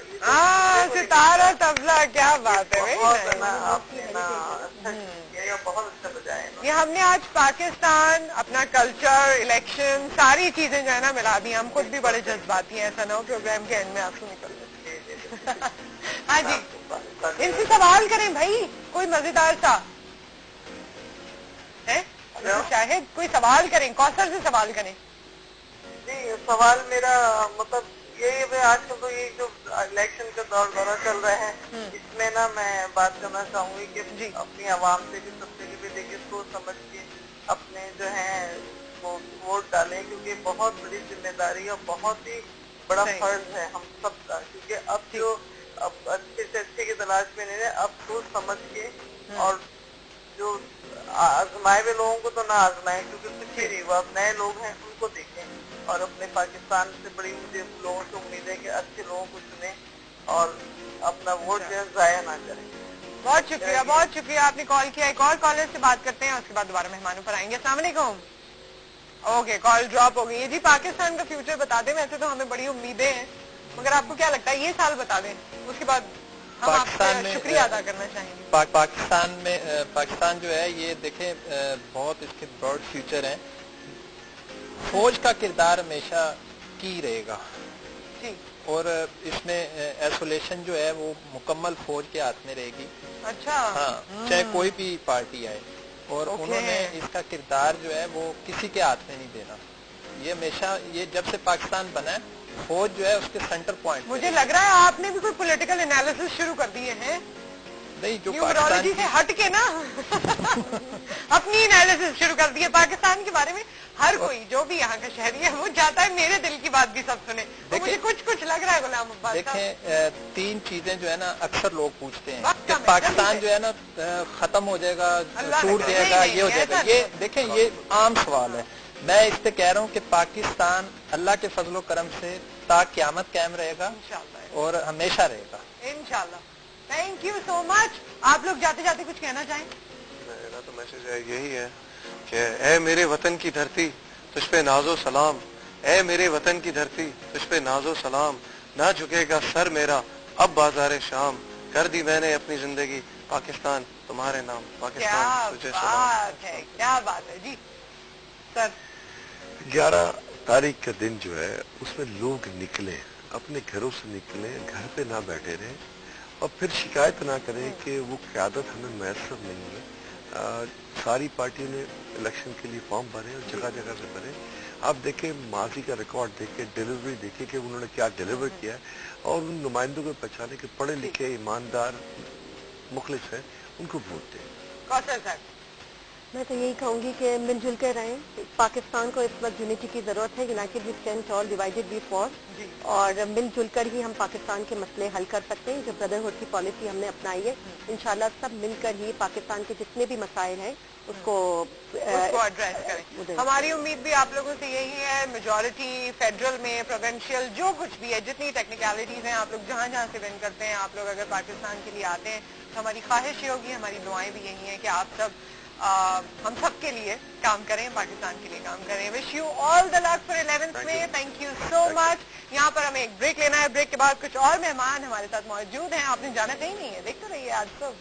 Speaker 1: सितार और तबला, क्या बात है
Speaker 10: आपने ना अच्छा किया, बहुत अच्छा बजाया।
Speaker 1: ये हमने आज पाकिस्तान, अपना कल्चर, इलेक्शन, सारी चीजें जो है ना मिला दी। हम खुद भी बड़े जज्बाती हैं, ऐसा ना हो प्रोग्राम के एंड में आंसू निकल रहे। हाँ जी, इनसे सवाल करें भाई, कोई मजेदार सा है। शायद कोई सवाल करें, कौसर से सवाल करें।
Speaker 10: जी, सवाल मेरा मतलब ये आजकल तो ये जो इलेक्शन का दौरा चल रहा है, इसमें ना मैं बात करना चाहूंगी कि अपनी आवाम से भी, सबसे भी देखिए सोच समझ के अपने जो है वो वोट डालें, क्योंकि बहुत बड़ी जिम्मेदारी और बहुत ही बड़ा फर्ज है हम सबका। क्योंकि अब जो अब अच्छे से अच्छे की तलाश में नहीं है, अब सोच समझ के, और जो आजमाए हुए लोगों को तो ना आजमाए, क्योंकि कुछ ही नहीं हुआ। अब नए लोग हैं, उनको देखें, और अपने पाकिस्तान से बड़ी मुझे लोगों से उम्मीद है कि अच्छे लोगों को चुने और अपना वोट जो है जाया ना करें।
Speaker 1: बहुत शुक्रिया, बहुत शुक्रिया, आपने कॉल किया। एक और कॉलर से बात करते हैं, उसके बाद दोबारा मेहमानों पर आएंगे। अस्सलाम वालेकुम। ओके, कॉल ड्रॉप हो गई है। जी, पाकिस्तान का फ्यूचर बता दें। वैसे तो हमें बड़ी उम्मीदें हैं, मगर आपको क्या लगता है ये साल बता दें, उसके बाद हम आपका शुक्रिया अदा करना चाहेंगे।
Speaker 6: पाकिस्तान जो है ये देखें, बहुत इसके ब्रॉड फ्यूचर है। फौज का किरदार हमेशा की रहेगा, और इसमें आइसोलेशन जो है वो मुकम्मल फौज के हाथ में रहेगी।
Speaker 1: अच्छा,
Speaker 6: हाँ, चाहे कोई भी पार्टी आए, और उन्होंने इसका किरदार जो है वो किसी के हाथ में नहीं देना। ये हमेशा, ये जब से पाकिस्तान बना है, फौज जो है उसके सेंटर पॉइंट।
Speaker 1: मुझे लग रहा है आपने भी कोई पॉलिटिकल एनालिसिस शुरू कर दिए हैं।
Speaker 6: नहीं, जो
Speaker 1: न्यूमरोलॉजी से हट के ना अपनी एनालिसिस शुरू कर दी है पाकिस्तान के बारे में। हर कोई जो भी यहाँ का शहरी है वो चाहता है मेरे दिल की बात भी सब सुने। तो मुझे कुछ लग रहा है गुलाम अब्बास।
Speaker 6: देखें, 3 चीजें जो है ना अक्सर लोग पूछते हैं कि पाकिस्तान जो है ना खत्म हो जाएगा, टूट जाएगा, ये हो जाएगा। ये देखें, ये आम सवाल है। मैं इस पे कह रहा हूँ कि पाकिस्तान अल्लाह के फजलो करम से ता क़यामत कायम रहेगा और हमेशा रहेगा
Speaker 1: इंशाल्लाह। Thank you so much. आप लोग जाते जाते कुछ कहना चाहें?
Speaker 3: मेरा तो मैसेज यही है कि ए मेरे वतन की धरती, तुझ पे नाजो सलाम, ए मेरे वतन की धरती, तुझ पे नाजो सलाम, ना झुकेगा सर मेरा अब बाजार शाम, कर दी मैंने अपनी जिंदगी पाकिस्तान तुम्हारे नाम, पाकिस्तान तुझे सलाम।
Speaker 1: क्या बात है जी सर।
Speaker 2: 11 तारीख का दिन जो है उसमें लोग निकले, अपने घरों से निकले, घर पे ना बैठे रहे और फिर शिकायत ना करें कि वो क़यादत हमें मैसर नहीं है। सारी पार्टियों ने इलेक्शन के लिए फॉर्म भरे और जगह जगह से भरे। आप देखें माजी का रिकॉर्ड देखें, डिलीवरी देखें कि उन्होंने क्या डिलीवर किया है और उन नुमाइंदों को पहचाने के पढ़े लिखे ईमानदार मुखलिस हैं, उनको वोट दें।
Speaker 9: मैं तो यही कहूंगी कि मिलजुल कर रहें। पाकिस्तान को इस वक्त यूनिटी की जरूरत है। United we stand tall, divided we fall, और मिलजुल कर ही हम पाकिस्तान के मसले हल कर सकते हैं। जो ब्रदरहुड की पॉलिसी हमने अपनाई है, इंशाल्लाह सब मिलकर ही पाकिस्तान के जितने भी मसाइल हैं उसको
Speaker 1: एड्रेस करें। हमारी उम्मीद भी आप लोगों से यही है। मेजॉरिटी फेडरल में, प्रोविंशियल, जो कुछ भी है, जितनी टेक्निकलिटीज हैं, आप लोग जहाँ जहाँ से विन करते हैं, आप लोग अगर पाकिस्तान के लिए आते हैं तो हमारी ख्वाहिश ये होगी, हमारी दुआएं भी यही है कि आप सब हम सब के लिए काम करें, पाकिस्तान के लिए काम करें। Wish you all the luck for 11th में। Thank you so much. यहाँ पर हमें एक ब्रेक लेना है। ब्रेक के बाद कुछ और मेहमान हमारे साथ मौजूद हैं। आपने जाना कहीं नहीं है, देखते रहिए आज सब।